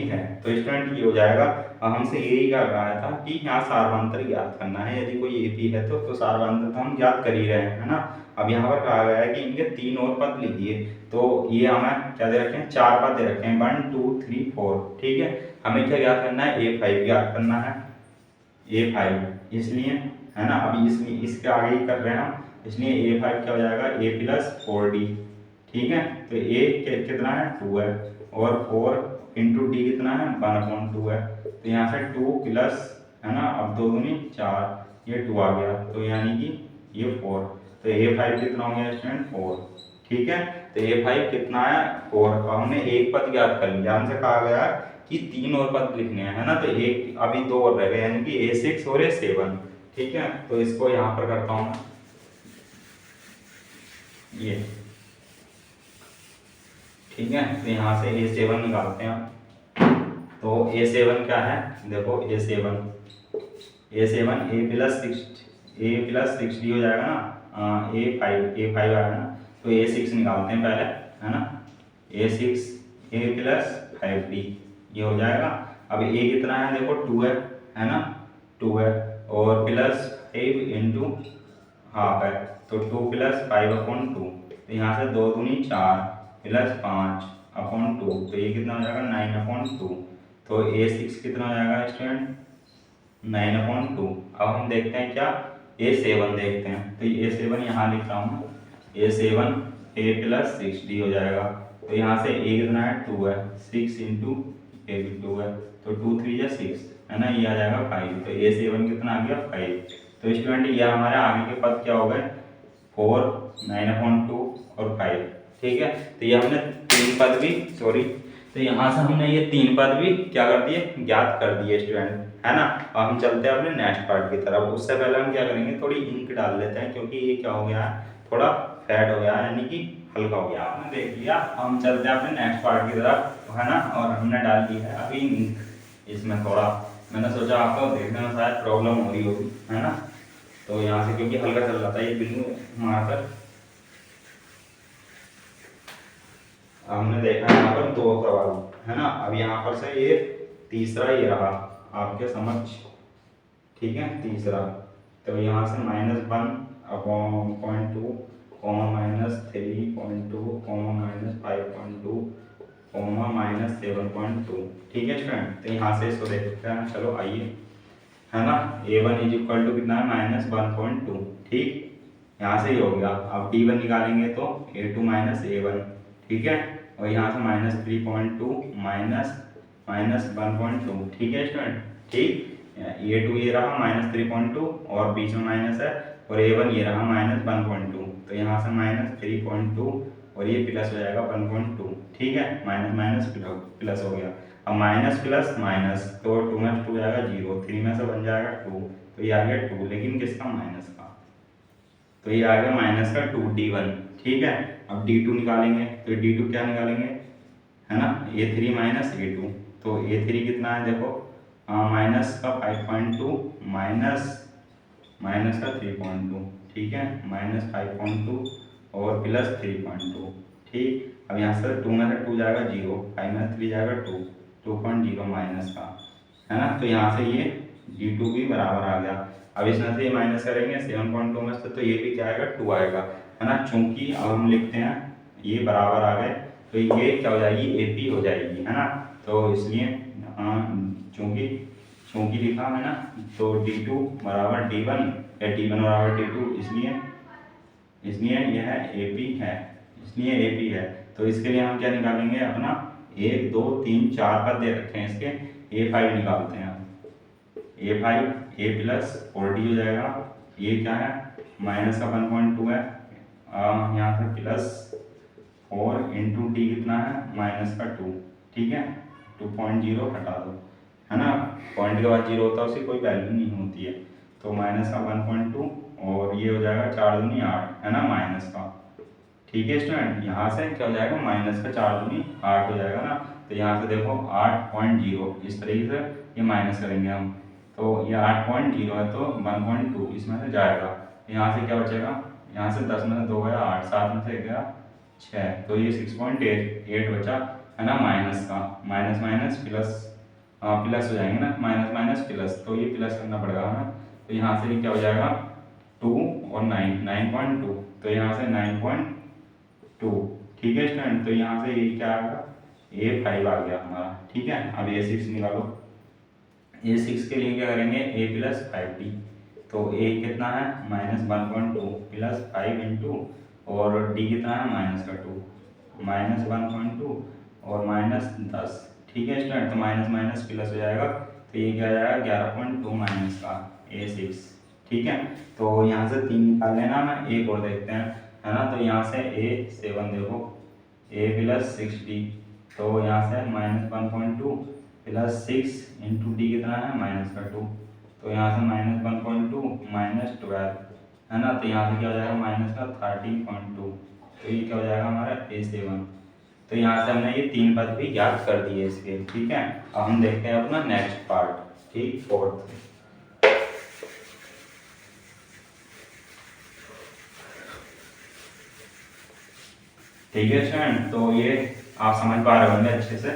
है, तो स्टूडेंट ये हो जाएगा। अब हमसे यही कहा था कि यहाँ सार्वंतर ज्ञात करना है, यदि कोई एपी है तो सार्वंतर तो हम ज्ञात कर ही रहे हैं, है ना। अब यहाँ पर कहा गया है कि इनके 3 और पद लिखिए, तो ये हमें क्या दे रखे हैं, 4 पद दे रखे हैं, 1 2 3 4, ठीक है। हमें क्या ज्ञात करना है, A5 ज्ञात करना है, A5, इसलिए, है ना, अभी इसलिए इसके आगे ही कर रहे हैं हम, इसलिए A5 क्या हो जाएगा A + 4D, ठीक है, तो A कितना है 2 है, और 4 × D कितना है 1/2 है, तो यहाँ से 2 प्लस, है ना, अब 2 दूनी 4, ये 2 आ गया, तो यानी कि ये 4, तो A5 कितना हो गया स्टूडेंट 4, ठीक है, तो A5 कितना है 4। अब हमने एक पद ज्ञात कर लिया, हमसे कहा गया कि 3 और पद लिखने हैं, है ना। तो एक अभी 2 और रह गए, यानी कि A6 और A7, ठीक है। तो इसको यहाँ पर करता हूँ ये, ठीक है। तो यहाँ से A7 निकालते हैं। तो A7 क्या है, देखो A7 A+6D हो जाएगा ना, A5 आएगा ना। तो A6 निकालते हैं पहले, है ना। A6 A+5D ये हो जाएगा। अब A कितना है, देखो 2 है ना, 2 है, और +5 इंटू हाफ है, तो 2 + 5/2। तो यहाँ से 2 दूनी 4 +5/2, तो ये कितना हो जाएगा 9/2। तो A6 कितना हो जाएगा स्टूडेंट, 9/2। अब हम देखते हैं क्या, A7 देखते हैं। तो A7 यहाँ लिख रहा हूँ, A7 A+6D हो जाएगा। तो यहाँ से A कितना है, 2 है, 6 इंटू A भी 2 है, तो 2 3 या 6, है ना, ये आ जाएगा 5। तो A7 कितना आ गया 5। तो स्टूडेंट ये हमारे आगे के पद क्या हो गए, 4, 9/2 और 5, ठीक है। तो ये हमने 3 पद भी, सॉरी, तो यहाँ से हमने ये 3 पद भी क्या कर दिए, ज्ञात कर दिए स्टूडेंट, है ना। अब हम चलते हैं अपने नेक्स्ट पार्ट की तरफ। उससे पहले हम क्या करेंगे, थोड़ी इंक डाल लेते हैं, क्योंकि ये क्या हो गया है, थोड़ा फैट हो गया है, यानी कि हल्का हो गया। आपने देख लिया, हम चलते हैं अपने नेक्स्ट पार्ट की तरफ, है ना। और हमने डाल दी है अभी इंक इसमें थोड़ा, मैंने सोचा आपको देखने में शायद प्रॉब्लम हो रही होगी, है ना। तो यहाँ से क्योंकि हल्का चल रहा था ये बिंदु मारकर, हमने देखा यहाँ पर 2 सवाल, है ना। अब यहाँ पर से ये तीसरा ये रहा आपके समक्ष, ठीक है, तीसरा। तो यहाँ से -1/0.2, -3.2, -5.2, -7.2, ठीक है स्टूडेंट। तो यहाँ से इसको देखते हैं, चलो आइए, है ना। A1 = कितना है, -1.2, ठीक। यहाँ से ही हो गया। अब D1 निकालेंगे तो A2 - A1, ठीक है। और यहाँ से -3.2 -1.2, ठीक है स्टूडेंट, ठीक। A2 ये रहा -3.2 और बीच में माइनस है, और A1 ये रहा -1.2। तो यहाँ से -3.2 और ये प्लस हो जाएगा 1.2, ठीक है। माइनस माइनस प्लस हो गया। अब माइनस प्लस माइनस, तो 2 में 2 जाएगा 0, 3 में से बन जाएगा 2, तो ये आ गया 2, लेकिन किसका, माइनस का। तो ये आ गया माइनस का 2 D1, ठीक है। अब D2 निकालेंगे, तो D2 क्या निकालेंगे, है ना, A3 - A2। तो A3 कितना है, देखो माइनस का 5.2 माइनस का 3.2, ठीक है, -5.2 और +3.2, ठीक। अब यहाँ से 2 में से 2 जाएगा 0, 5 में 3 जाएगा 2, 2.0 माइनस का, है ना। तो यहाँ से ये D2 भी बराबर आ गया। अब इसमें से ये माइनस करेंगे 7.2 में से, तो ये भी क्या आएगा, 2 आएगा, है ना। चूंकि अब हम लिखते हैं ये बराबर आ गए, तो ये क्या हो जाएगी, AP हो जाएगी, है ना। तो इसलिए चूंकि लिखा है ना, तो D2 बराबर D1 या D1 बराबर D2, इसलिए यह AP है, इसलिए AP है। तो इसके लिए हम क्या निकालेंगे, अपना 1 2 3 4 पद दे रखे हैं इसके, A5 निकालते हैं। A5 A+4D हो जाएगा। ये क्या है, माइनस का 1.2 है, यहाँ से +4 इंटू D कितना है, -2, ठीक है। 2.0 हटा दो, है ना। पॉइंट के बाद 0 होता है, उसकी कोई वैल्यू नहीं होती है। तो माइनस का 1.2 और ये हो जाएगा 4 दूनी 8, है ना, माइनस का, ठीक है स्टूडेंट। यहाँ से क्या हो जाएगा, माइनस का 4 दूनी 8 हो जाएगा ना। तो यहाँ से देखो 8.0, इस तरीके से ये माइनस करेंगे हम, तो ये 8.0 है, तो 1.2 इसमें से जाएगा। यहाँ से क्या बचेगा, यहाँ से 10 में से 2 गया 8, 7 में से 1 गया 6, तो ये 6.8 बचा, है ना, माइनस का। माइनस माइनस प्लस, प्लस हो जाएंगे ना, माइनस माइनस प्लस, तो ये प्लस करना पड़ेगा, है ना। तो यहाँ से क्या हो जाएगा 2 और 9.2, तो यहाँ से 9.2, ठीक है स्टूडेंट। तो यहाँ से ये क्या आएगा, A5 आ गया हमारा, ठीक है। अब A6 निकालो। A6 के लिए क्या करेंगे, A+5D। तो A कितना है, -1.2 +5 इंटू, और D कितना है, -2, -1.2 और -10, ठीक है स्टूडेंट। तो माइनस माइनस प्लस हो जाएगा, तो ये क्या आ जाएगा 11.2 माइनस का A6, ठीक है। तो यहाँ से 3 निकाल लेना, मैं एक और देखते हैं, है ना। तो यहाँ से A7 देखो, A+6D, तो यहाँ से -1.2 प्लस 6 इंटू डी कितना है माइनस का 2, तो यहाँ से माइनस 1.2 माइनस 12 है ना, तो यहाँ से क्या हो जाएगा माइनस का 13.2, तो ये क्या हो जाएगा हमारा A7। तो यहाँ से हमने ये 3 पद भी ज्ञात कर दिए इसके, ठीक है। अब हम देखते हैं अपना नेक्स्ट पार्ट, ठीक, फोर्थ। ठीक है स्टूडेंट, तो ये आप समझ पा रहे होंगे अच्छे से।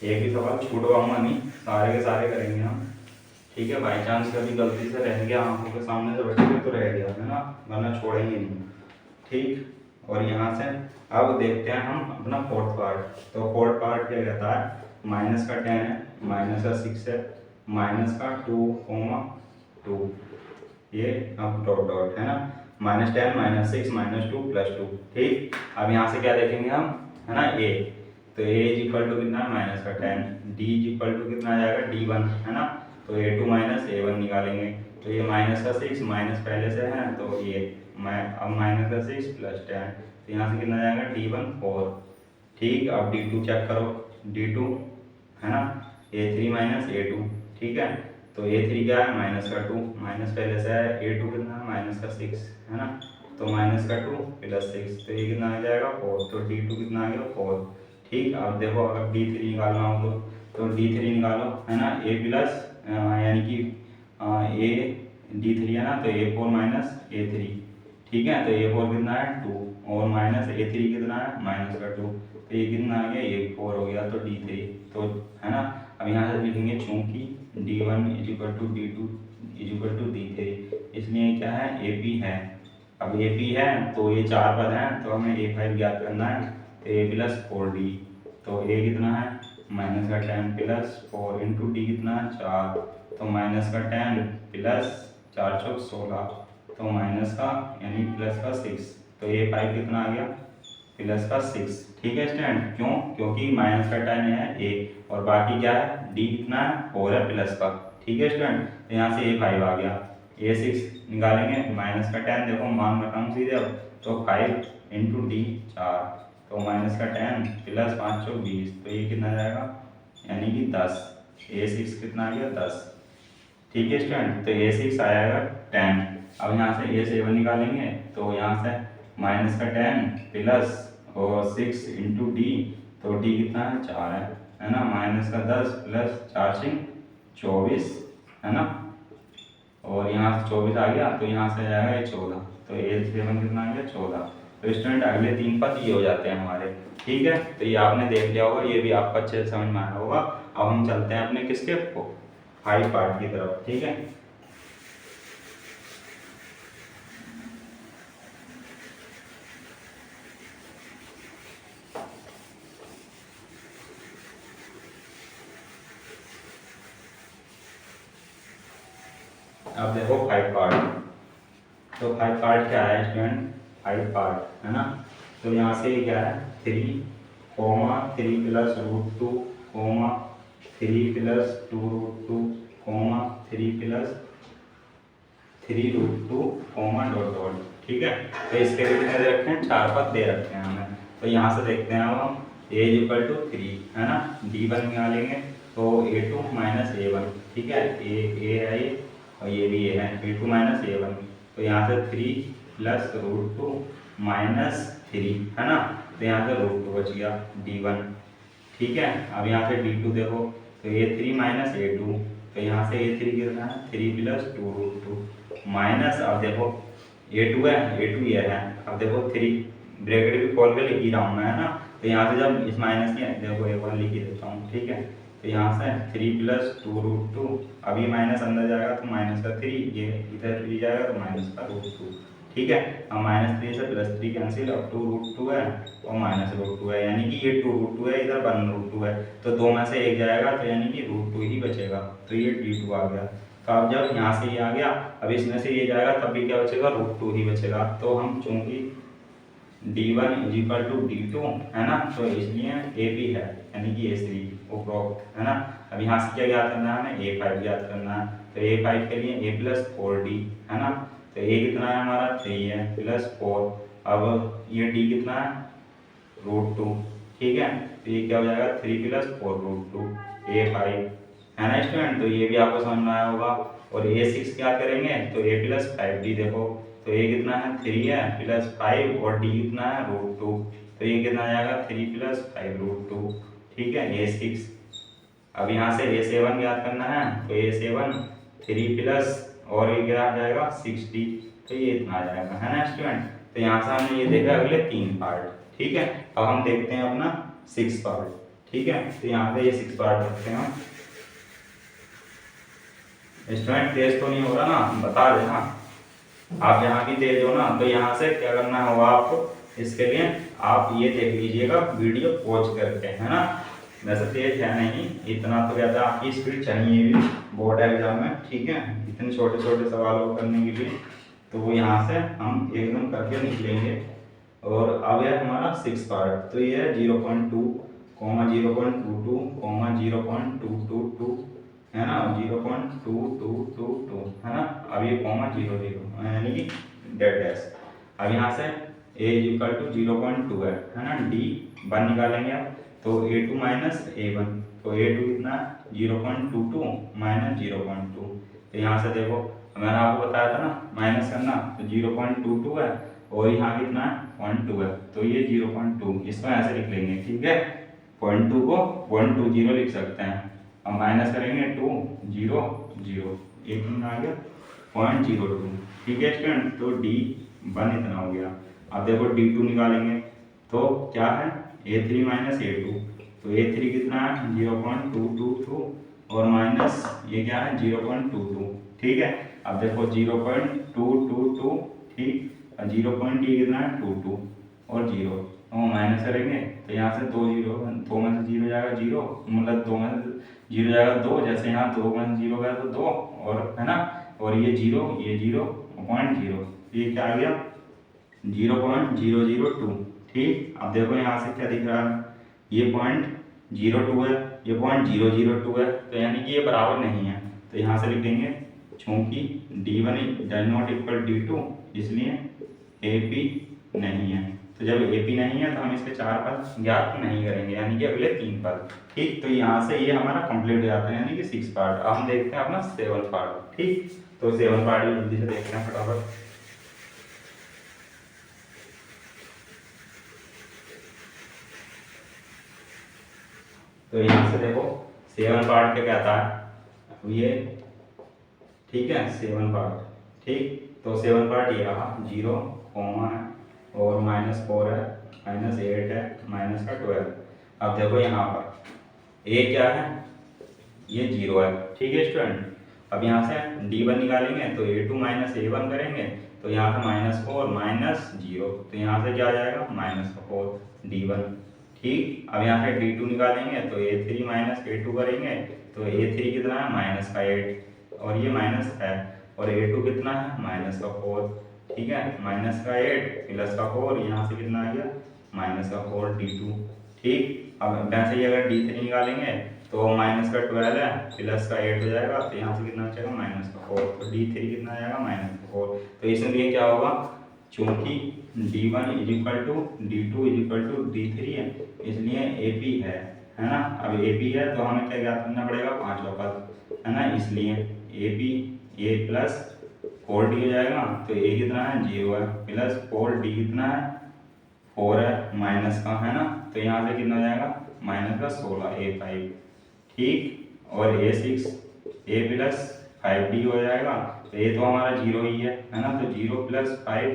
एक भी सवाल छूटवाऊंगा नहीं, सारे के सारे करेंगे हम, ठीक है। बाई चांस कभी गलती से रह गया आंखों के सामने से बैठे तो रह गया है ना, वरना छोड़ेंगे नहीं, ठीक। और यहाँ से अब देखते हैं हम अपना फोर्थ पार्ट। तो फोर्थ पार्ट क्या कहता है, माइनस का 10 है, माइनस का 6 है, माइनस का 2, ये अब डॉट डॉट है ना, -10 -6 -2 +2, ठीक। अब यहाँ से क्या देखेंगे हम, है ना, ए, तो ए इज इक्वल टू कितना है माइनस का 10, डी इज इक्वल टू कितना आ जाएगा D1, है ना, तो A2 माइनस A1 निकालेंगे, तो ये माइनस का 6 माइनस पहले से है, तो ये अब माइनस का 6 + 10, तो यहाँ से कितना आ जाएगा D1 4, ठीक। अब D2 चेक करो, D2 है ना, A3 माइनस A2, ठीक है, तो A3 क्या है माइनस का 2, माइनस पहले से है, A2 कितना है माइनस का 6, है ना, तो माइनस का 2 + 6, तो ये कितना आ जाएगा 4, तो D2 कितना आ गया 4, ठीक। अब देखो अगर D3 निकालना हो तो D3 निकालो, है ना, A प्लस यानी कि A D3 है ना, तो A4 माइनस A3, ठीक है, तो A4 कितना है 2 और माइनस A3 कितना है माइनस का 2, तो ये कितना आ गया ये 4 हो गया, तो D3, तो है ना। अब यहाँ से लिखेंगे चूंकि D1 = D2 = D3, इसलिए क्या है AP है। अब AP है तो ये 4 पद हैं, तो हमें A5 ज्ञात करना है, तो A + 4D, तो A कितना है माइनस का 10 + 4 इंटू डी कितना है 4, तो माइनस का 10 + 4 × 16, तो माइनस का यानी प्लस का 6, तो A5 कितना आ गया प्लस का 6, ठीक है स्टूडेंट। क्यों, क्योंकि माइनस का 10 है A और बाकी क्या है D कितना है 4 है प्लस का, ठीक है स्टूडेंट। तो यहाँ से A5 आ गया, A6 निकालेंगे, माइनस का 10 देखो मान रकम सीधे, अब तो 5 इंटू डी 4, तो माइनस का 10 + 5 × 20, तो ये कितना जाएगा यानी कि 10, A6 कितना आ गया 10, ठीक है स्टूडेंट। तो A6 आएगा 10। अब यहाँ से A7 निकालेंगे, तो यहाँ से माइनस का 10 + और 6 इंटू डी, तो डी कितना है 4 है ना, माइनस का 10 + 4 × 24, है ना, और यहाँ से 24 आ गया, तो यहाँ से आ जाएगा ये 14, तो A7 कितना आ गया 14। तो स्टूडेंट अगले 3 पद ये हो जाते हैं हमारे, ठीक है। तो ये आपने देख लिया होगा, ये भी आपको अच्छे से समझ में आया होगा। अब हम चलते हैं अपने किसके 5 पार्ट की तरफ, ठीक है। अब देखो 5 पार्ट, तो 5 पार्ट क्या है स्टूडेंट, 5 पार्ट है ना, तो यहाँ से क्या है 3, 3 + √2, 3 + 2√2, 3 + 3√2, डॉट डॉट, ठीक है। तो इसके लिए कितने दे रखे हैं 4 पद दे रखे हैं हमें। तो यहाँ से देखते हैं अब हम A = 3 है ना, D1 निकालेंगे, तो A2 - A1, ठीक है, A है ये और ये भी A है, A2 - A1, तो यहाँ से 3 + √2 - 3 है ना, तो यहाँ से √2 बच गया D1, ठीक है। अब यहाँ से D2 देखो, तो A3 - A2, तो यहाँ से A3 कितना है 3 + 2√2 माइनस, अब देखो A2 है, A2 ये है, अब देखो 3 ब्रैकेट भी खोल के लिख ही रहा हूँ मैं, है ना, तो यहाँ से जब इस माइनस की देखो एक बार लिख ही देता हूँ, ठीक है। तो यहाँ से 3 + 2√2, अभी माइनस अंदर जाएगा तो माइनस का 3, ये इधर भी जाएगा तो माइनस का √2, ठीक है। अब -3 से +3 कैंसिल, अब 2√2 है और -√2 है, यानी कि ये 2√2 है, इधर 1√2 है, तो 2 में से एक जाएगा, तो यानी कि √2 ही बचेगा, तो ये D2 आ गया। तो अब जब यहाँ से ये आ गया, अब इसमें से ये जाएगा तब भी क्या बचेगा √2 ही बचेगा, तो हम चूंकि D1 = D2 है ना, तो इसलिए AP है यानी कि A3 उपरोक्त, है ना। अब यहाँ से क्या ज्ञात करना है हमें A5 ज्ञात करना है, तो A5 के लिए A + 4D है ना, तो A कितना है हमारा 3 है + 4, अब ये D कितना है √2, ठीक है। तो ये क्या हो जाएगा 3 + 4√2 A5, है ना स्टूडेंट। तो ये भी आपको समझ में आया होगा। और A6 क्या करेंगे, तो A + 5D देखो, तो ये कितना है 3 है +5 और D कितना है √2, तो ये कितना आ जाएगा 3 + 5√2, ठीक है। A6, अब यहाँ से A7 याद करना है, तो A7 3 प्लस और ये क्या आ जाएगा 6D, तो ये इतना आ जाएगा, है ना स्टूडेंट। तो यहाँ से हमने ये देखा अगले 3 पार्ट, ठीक है। अब हम देखते हैं अपना 6 पार्ट, ठीक है। तो यहाँ पे ये 6 पार्ट रखते हैं हम। स्टूडेंट तेज तो नहीं हो रहा ना, बता देना। आप यहाँ भी तेज हो ना, तो यहाँ से क्या करना होगा आपको, इसके लिए आप ये देख लीजिएगा वीडियो पॉज करके, है ना। वैसे तेज है नहीं, इतना तो ज़्यादा आपकी स्पीड चाहिए भी बोर्ड एग्जाम में, ठीक है। इतने छोटे छोटे सवालों को करने के लिए तो वो यहाँ से हम एकदम करके निकलेंगे। और अब है हमारा 6 पार्ट, तो ये है 0.2, 0.22, 0.222, है ना, 0.2222, है ना। अब ये (00) यानी कि डेड डैश। अब यहाँ से a = 0.2 है ना। D 1 निकालेंगे आप, तो A2 - A1, तो A2 कितना है 0.22 - 0.2, तो यहाँ से देखो मैंने आपको बताया था ना माइनस करना, तो 0.22 है और यहाँ कितना है 0.2 है, तो ये 0.2 इसको ऐसे लिख लेंगे, ठीक है। 0.2 को 120 लिख सकते हैं। अब माइनस करेंगे 2 0 0, एक कितना आ गया 0.02, ठीक है स्टूडेंट। तो D1 इतना हो गया। अब देखो D2 निकालेंगे, तो क्या है A3 - A2, तो A3 कितना है 0.222 और माइनस ये क्या है 0.22, ठीक है। अब देखो 0.222, ठीक, और 0. कितना है 22 और 0, तो माइनस करेंगे तो यहाँ से 2 0, 2 में से 0 जाएगा 0, मतलब 2 में से 0 जाएगा 2, जैसे यहाँ 2 में से 0 गया तो 2, और है ना, और ये 0 0.0, ये क्या आ गया 0.002, ठीक। अब देखो यहाँ से क्या दिख रहा है, ये 0.02 है, ये 0.002 है, तो यानी कि ये बराबर नहीं है, तो यहाँ से लिख देंगे चूंकि D1 ≠ D2, इसलिए AP नहीं है। तो जब AP नहीं है तो हम इसके 4 पद ज्ञात नहीं करेंगे, यानी कि अगले 3 पद, ठीक। तो यहाँ से ये हमारा कंप्लीट हो जाता है, यानी कि 6 पार्ट। अब हम देखते हैं अपना 7 पार्ट, ठीक। तो 7 पार्ट भी जल्दी से देखते हैं फटाफट। तो यहाँ से देखो 7 पार्ट क्या कहता है, ये ठीक है 7 पार्ट, ठीक। तो 7 पार्ट ये रहा 0, है और -4 है, -8 है, -12। अब देखो यहाँ पर A क्या है, ये 0 है, ठीक है स्टूडेंट। अब यहाँ से D1 निकालेंगे, तो A2 - A1 करेंगे, तो यहाँ से -4 -0, तो यहाँ से क्या आ जाएगा -4 D1, ठीक। अब यहाँ से D2 निकालेंगे, तो A3 - A2 करेंगे, तो A3 कितना है -8 और ये माइनस है, और A2 कितना है -4, ठीक है। -8 +4, यहाँ से कितना आ गया -4 D2, ठीक। अब वैसे ही अगर D3 निकालेंगे तो -12 है +8 हो जाएगा, तो यहाँ से कितना बचेगा -4, तो D3 कितना आ जाएगा -4। तो इसलिए क्या होगा, चूंकि D1 = D2 = D3 है, इसलिए AP है ना। अब AP है तो हमें क्या ज्ञात करना पड़ेगा, पांचवा पद, है ना, इसलिए AP A + 4D हो जाएगा, तो A कितना है 0 है, +4D कितना है 4 है, माइनस का, है ना, तो यहाँ से कितना हो जाएगा -16 A5, ठीक। और A6 A + 5D हो जाएगा, तो ये तो हमारा 0 ही है ना, तो 0 + 5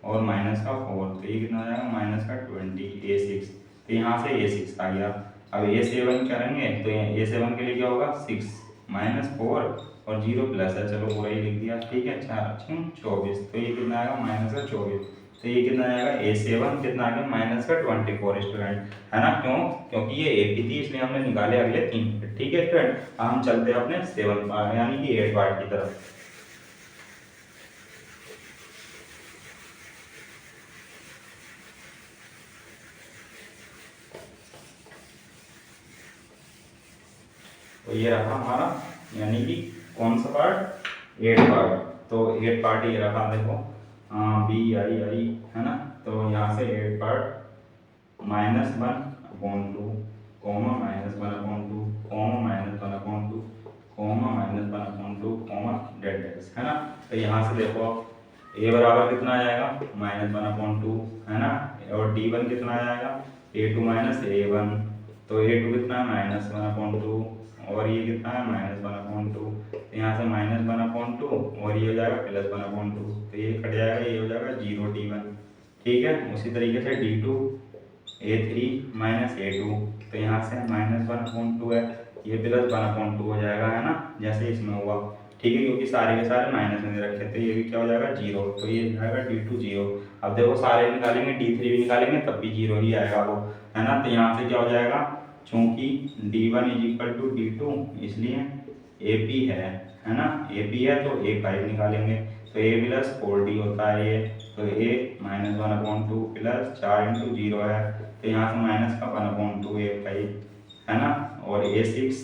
और -4, तो ये कितना हो जाएगा -20 A6, तो यहाँ से A6 आ गया। अब A7 करेंगे, तो A7 के लिए क्या होगा 6 -4 और 0 प्लस है, चलो पूरा ही लिख दिया, ठीक है। 4 24, तो ये कितना आएगा -24, तो ये कितना आएगा A7 कितना आ गया -24 स्टूडेंट, है ना। क्यों, क्योंकि ये AP थी इसलिए हमने निकाले अगले 3, ठीक है स्टूडेंट। हम चलते हैं अपने 7 पार्ट यानी कि 8 पार्ट की तरफ। तो ये रहा हमारा, यानी कि कौन सा पार्ट 8 पार्ट। तो 8 पार्ट ये रहा देखो BII, है ना। तो यहाँ से 8 part -1/2 comma -1/2 comma -1/2 comma -1/2 comma dead dash, है ना। तो यहाँ से देखो a बराबर कितना आ जाएगा -1/2, है ना, और d1 कितना आ जाएगा a2 माइनस a1, तो a2 कितना है -1/2 और ये कितना है -1/2, तो यहाँ से -1/2 और ये हो जाएगा +1/2, तो ये कट जाएगा, ये हो जाएगा 0 d1। ठीक है, उसी तरीके से d2 a3 माइनस a2, तो यहाँ से -1/2 है, ये +1/2 हो जाएगा, है ना, जैसे इसमें हुआ। ठीक है, क्योंकि सारे के सारे माइनस में दे रखे, तो ये भी क्या हो जाएगा 0, तो ये जाएगा d2 0। अब देखो सारे निकालेंगे, d3 भी निकालेंगे तब भी 0 ही आएगा वो, है ना। तो यहाँ से क्या हो जाएगा, चूंकि d1 = d2 इसलिए AP है ना, AP है तो a5 निकालेंगे, तो a + 4d होता है ये, तो a -1/2 + 4 × 0 है, तो यहाँ से माइनस का 1/2 a5, है ना, और a6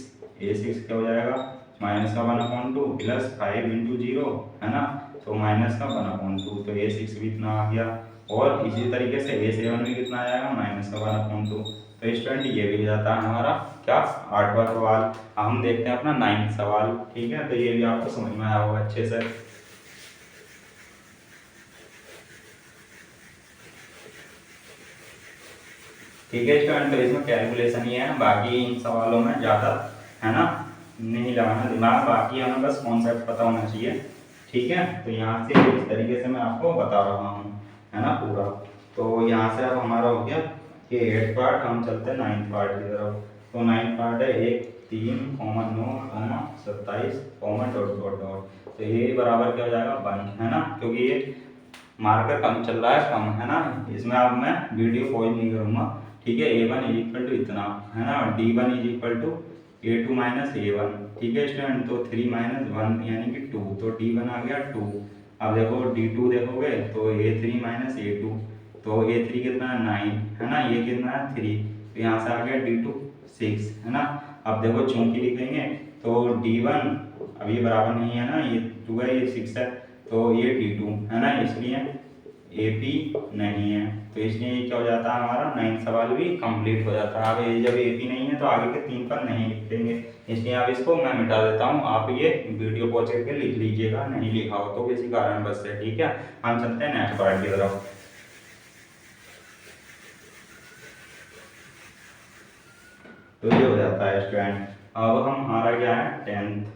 क्या हो जाएगा माइनस का 1/2 + 5 × 0, है ना, तो माइनस का 1/2, तो a6 भी इतना आ गया। और इसी तरीके से a7 में कितना आ जाएगा माइनस का 1/2, तो स्टूडेंट ये भी हो जाता है हमारा क्या 8वां सवाल। अब हम देखते हैं अपना 9वां सवाल। ठीक है, तो ये भी आपको समझ में आया होगा अच्छे से। ठीक है स्टूडेंट, तो इसमें कैलकुलेशन ही है, बाकी इन सवालों में ज़्यादा, है ना, नहीं लगाना दिमाग, बाकी हमें बस कॉन्सेप्ट पता होना चाहिए। ठीक है, तो यहाँ से इस तरीके से मैं आपको बता रहा हूँ, है ना, पूरा। तो यहाँ से अब हमारा हो गया कि 8 पार्ट, हम चलते हैं 9 पार्ट की तरफ। तो 9 पार्ट है 1, 3, 9, 27, डॉट। तो ये बराबर क्या हो जाएगा 1, है ना, क्योंकि ये मार्कर कम चल रहा है, कम, है ना, इसमें अब मैं वीडियो पॉज नहीं करूँगा। ठीक है, a1 = इतना, है ना, d1 = a2 माइनस a1। ठीक है स्टूडेंट, तो 3 - 1 यानी कि 2, तो d1 आ गया 2। अब देखो d2 देखोगे तो a3 - a2, तो a3 कितना है 9, है ना, ये कितना है 3, तो यहाँ से आ गया d2 6, है ना। अब देखो चूंकि लिखेंगे तो d1 अब ये बराबर नहीं है ना, ये 2 है, ये 6 है, तो ये d2, है ना, इसलिए AP नहीं है, तो इसलिए ये क्या हो जाता है हमारा 9 सवाल भी कंप्लीट हो जाता है। अब ये जब AP नहीं है तो आगे के 3 पर नहीं लिखेंगे, इसलिए अब इसको मैं मिटा देता हूँ, आप ये वीडियो पॉज करके लिख लीजिएगा, नहीं लिखा हो तो किसी कारणवश से। ठीक है, हम चलते हैं नेक्स्ट पार्ट की तरफ। तो ये हो जाता है स्टूडेंट। अब हम हमारा क्या है 10th,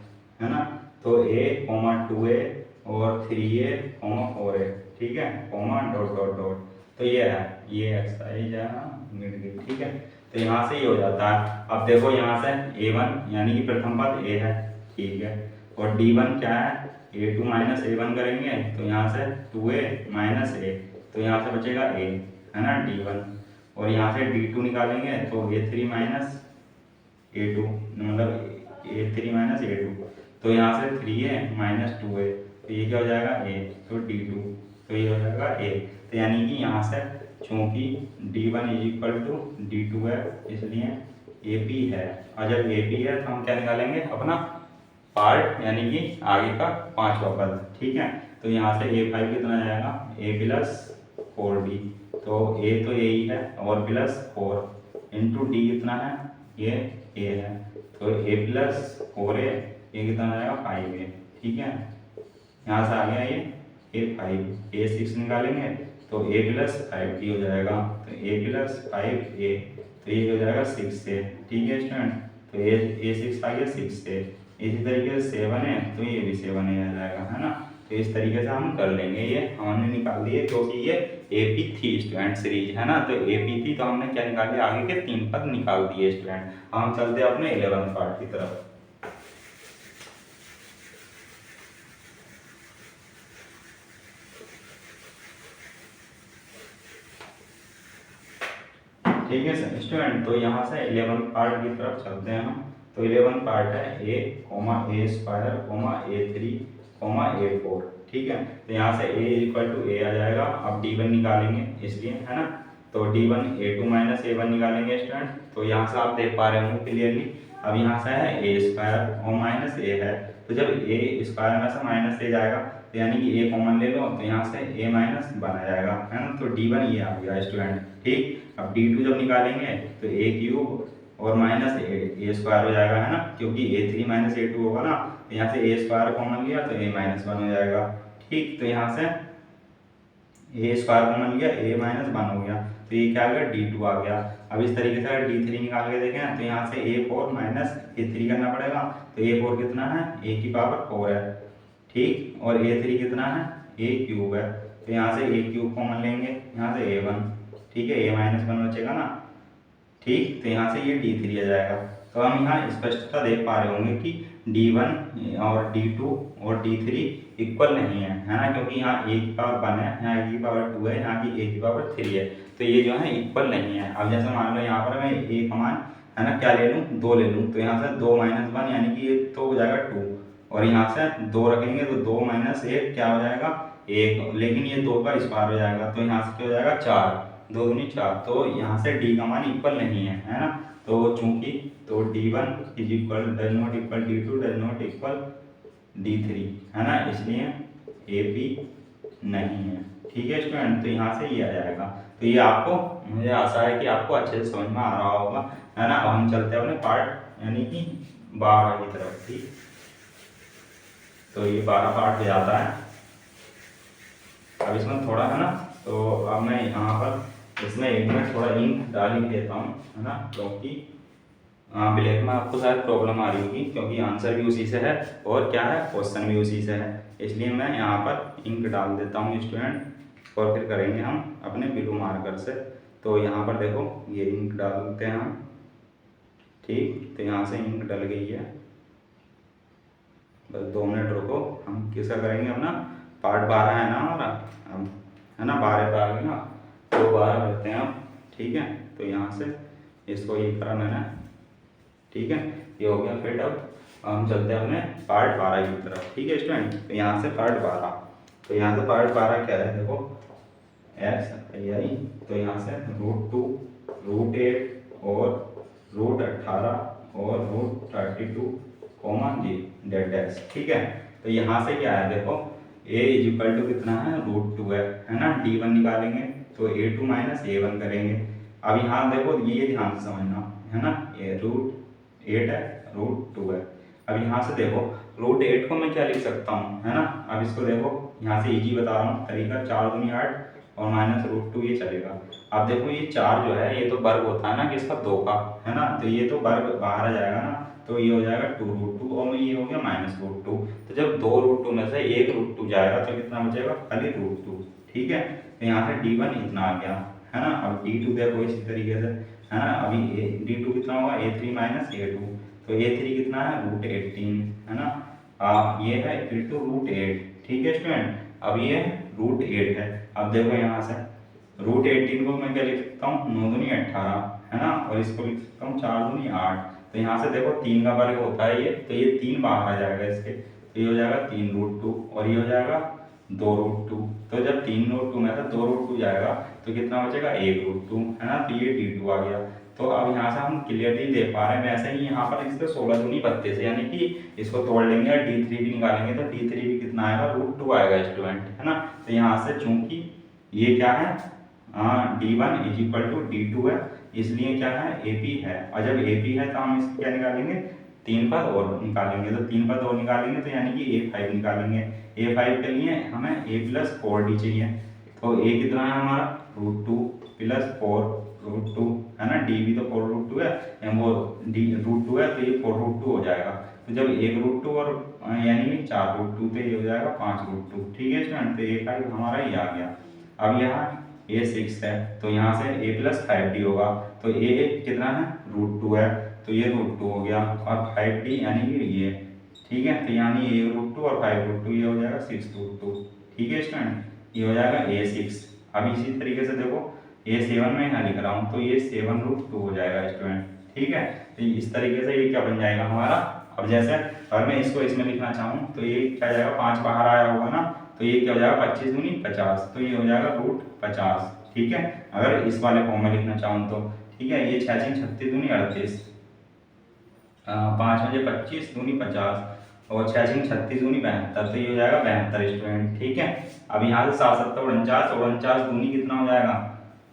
है ना, तो a, 2a और 3a, 4a, ठीक है, कॉमा डॉट। तो ये है, ये एक्सरसाइज है ना, मिट गई। ठीक है, तो यहाँ से ये हो जाता है। अब देखो यहाँ से a1 यानी कि प्रथम पद a है, ठीक है, और d1 क्या है a2 माइनस a1 करेंगे, तो यहाँ से 2a माइनस a, तो यहाँ से बचेगा a, है ना, d1, और यहाँ से d2 निकालेंगे तो a3 माइनस a2, मतलब a3 माइनस a2, तो यहाँ से 3a माइनस 2a, तो ये क्या हो जाएगा a, तो d2, तो ये हो जाएगा a। तो यानी कि यहाँ से चूंकि d1 = d2 है, इसलिए AP है, और जब AP है तो हम क्या निकालेंगे अपना पार्ट, यानी कि आगे का 5वां पद। ठीक है, तो यहाँ से a5 कितना जाएगा a + 4d, तो a तो a ही है और +4 इंटू d कितना है, ये a है, तो a + 4a, ये कितना आएगा 5a। ठीक है, यहाँ से आ गया ये a5, a6 निकालेंगे तो a + 5d हो जाएगा, तो a + 5a, तो ये हो जाएगा 6a। ठीक है स्टूडेंट, तो a6 आ गया 6a। इसी तरीके से 7 है तो ये भी 7a आ जाएगा, है ना। तो इस तरीके से हम कर लेंगे, ये हमने निकाल दिए क्योंकि ये AP थी स्टूडेंट सीरीज, है ना, तो AP थी तो हमने क्या निकाल लिया, आगे के 3 पद निकाल दिए स्टूडेंट। हम चलते हैं अपने 11th पार्ट की तरफ। ठीक है सर स्टूडेंट, तो यहाँ से 11th पार्ट की तरफ चलते हैं हम। तो 11th पार्ट है a, a2, a3, a4। ठीक है, तो यहाँ से a = a आ जाएगा। अब d1 निकालेंगे इसलिए, है ना, तो d1 a2 माइनस a1 निकालेंगे स्टूडेंट, तो यहाँ से आप देख पा रहे होंगे क्लियरली। अब यहाँ से है a² और माइनस a है, तो जब a² में से माइनस a जाएगा तो यानी कि a कॉमन ले लो, तो यहाँ से a - 1 आ जाएगा, है ना, तो d1 ये आ गया स्टूडेंट। ठीक। अब D2 जब निकालेंगे तो ए क्यूब और माइनस ए स्क्वायर हो जाएगा, है ना, क्योंकि A3 माइनस A2 होगा ना, तो यहाँ से ए स्क्वायर कॉमन लिया तो a माइनस 1 हो जाएगा, ठीक। तो यहाँ से ए स्क्वायर कॉमन लिया, a माइनस 1 हो गया, तो ये क्या आ गया, D2 आ गया। अब इस तरीके से अगर D3 निकाल के देखें तो यहाँ से A4 माइनस A3 करना पड़ेगा, तो A4 कितना है, a की पावर 4 है, ठीक, और A3 कितना है, a क्यूब है, तो यहाँ से a क्यूब कॉमन लेंगे, यहाँ से A1, ठीक है, a माइनस 1 बचेगा ना, ठीक। तो यहाँ से ये D3 आ जाएगा। तो हम यहाँ स्पष्टता देख पा रहे होंगे कि D1 और D2 और D3 इक्वल नहीं है ना, क्योंकि यहाँ a की पावर 1 है, यहाँ a की पावर 2 है, यहाँ की a की पावर 3 है, तो ये जो है इक्वल नहीं है। अब जैसे मान लो यहाँ पर मैं a का मान, है ना, क्या ले लूँ, 2 ले लूँ, तो यहाँ से 2 माइनस 1 यानी कि ये तो हो जाएगा 2, और यहाँ से 2 रखेंगे तो 2 माइनस 1 क्या हो जाएगा, 1, लेकिन ये 2 का स्क्वायर हो जाएगा, तो यहाँ से क्या हो जाएगा, 4, 2 दूनी 4, तो यहाँ से d का मान इक्वल नहीं है ना, तो चूंकि तो D1 is equal does not equal D2 does not equal D3, है ना, इसलिए AP नहीं है, ठीक है स्टूडेंट। तो यहाँ से ये आ जाएगा। तो ये आपको, मुझे आशा है कि आपको अच्छे से समझ में आ रहा होगा, है ना। अब हम चलते हैं अपने पार्ट यानी कि 12 की तरफ, ठीक। तो ये 12 पार्ट हो जाता है। अब इसमें थोड़ा, है ना, तो अब मैं यहाँ पर इसमें एक मिनट थोड़ा इंक डाल ही देता हूँ, है ना, क्योंकि ब्लैक में आपको शायद प्रॉब्लम आ रही होगी, क्योंकि आंसर भी उसी से है और क्या है, क्वेश्चन भी उसी से है, इसलिए मैं यहाँ पर इंक डाल देता हूँ स्टूडेंट, और फिर करेंगे हम अपने ब्लू मार्कर से। तो यहाँ पर देखो ये इंक डालते हैं हम, ठीक। तो यहाँ से इंक डल गई है, बस 2 मिनट रुको, हम किसका करेंगे, अपना पार्ट 12 है ना हमारा, है ना, 12 पे आ गए ना, तो 12 करते हैं हम, ठीक है। तो यहाँ से इसको ये करा मैंने, ठीक है, ये हो गया। फिर अब हम चलते हैं अपने पार्ट 12 की तरफ, ठीक है स्टूडेंट। तो यहाँ से पार्ट 12, तो यहाँ से पार्ट 12 क्या है, देखो x i, तो यहाँ से √2 √8 और √18 और √32 जी डेड x, ठीक है। तो यहाँ से क्या है, देखो a इज इक्वल टू कितना है, √2 है ना, D1 निकालेंगे तो A2 माइनस A1 करेंगे। अब यहाँ देखो ये ध्यान से समझना, है ना, ये √8 है, √2 है। अब यहाँ से देखो √8 को मैं क्या लिख सकता हूँ, है ना। अब इसको देखो यहाँ से इजी बता रहा हूँ तरीका, 4 दूनी 8 और माइनस √2 ये चलेगा। अब देखो ये 4 जो है ये तो वर्ग होता है ना किसका, 2 का, है ना, तो ये तो वर्ग बाहर आ जाएगा ना, तो ये हो जाएगा 2√2 और ये हो गया माइनस √2। तो जब 2 √2 में से एक √2 जाएगा तो कितना बचेगा, खाली √2, ठीक है। तो यहाँ से D1 इतना आ गया, है ना। अब D2 देखो इसी तरीके से, है ना, अभी D2 कितना होगा, A3 माइनस A2, तो A3 कितना है, √18, है ना, ये है इक्वल टू √8, ठीक है स्टूडेंट। अब ये √8 है। अब देखो यहाँ से √18 को मैं क्या लिख सकता हूँ, 9 दूनी 18, है ना, और इसको लिख सकता हूँ 4 दूनी 8। तो यहाँ से देखो 3 का वर्ग होता है ये, तो ये 3 बाहर आ जाएगा इसके, तो ये हो जाएगा 3√2 और ये हो जाएगा 2√2। तो जब 3√2 में से 2√2 जाएगा तो कितना बचेगा, 1√2, है ना, तो ये D2 आ गया। तो अब यहाँ से हम क्लियरली देख पा रहे हैं, वैसे ही यहाँ पर इससे 16 दूनी 32, यानी कि इसको तोड़ लेंगे और D3 भी निकालेंगे तो D3 भी कितना आएगा, √2 आएगा स्टूडेंट, है ना। तो यहाँ से चूंकि ये क्या है, D1 is equal to D2 है, इसलिए क्या है, AP है, और जब AP है तो हम इसको क्या निकालेंगे, 3 पद और निकालेंगे, तो 3 पद और निकालेंगे तो यानी कि A5 निकालेंगे। A5 के लिए हमें A+4D चाहिए, तो A कितना है हमारा, √2 + 4√2, है ना, D भी तो 4√2 है, वो D √2 है, तो ये 4√2 हो जाएगा। तो जब 1√2 और यानी कि 4√2, तो ये हो जाएगा 5√2, ठीक है स्टूडेंट। तो A5 हमारा ये आ गया। अब यहाँ A6 है, तो यहाँ से A+5D होगा, तो A कितना है, √2 है, तो ये √2 हो गया, और 5D यानी कि ये, ठीक है। तो यानी A√2 और 5√2 ये हो जाएगा 6√2, ठीक है स्टूडेंट, ये हो जाएगा A6। अब इसी तरीके से देखो A7 में यहाँ लिख रहा हूँ, तो ये 7√2 हो जाएगा स्टूडेंट, ठीक है। तो इस तरीके से ये क्या बन जाएगा हमारा। अब जैसे अगर मैं इसको इसमें लिखना चाहूँ तो ये क्या जाएगा, 5 बाहर आया होगा ना, तो ये क्या हो जाएगा, 25 दूनी 50, तो ये हो जाएगा √50, ठीक है। अगर इस वाले फॉर्म में लिखना चाहूँ तो, ठीक है, ये 6 36 दूनी 38, 5 बजे 25 दूनी 50 और 6 36 दूनी 72, तो ये हो जाएगा 72 स्टूडेंट, ठीक है। अब यहाँ से 7 7 49 दूनी कितना हो जाएगा,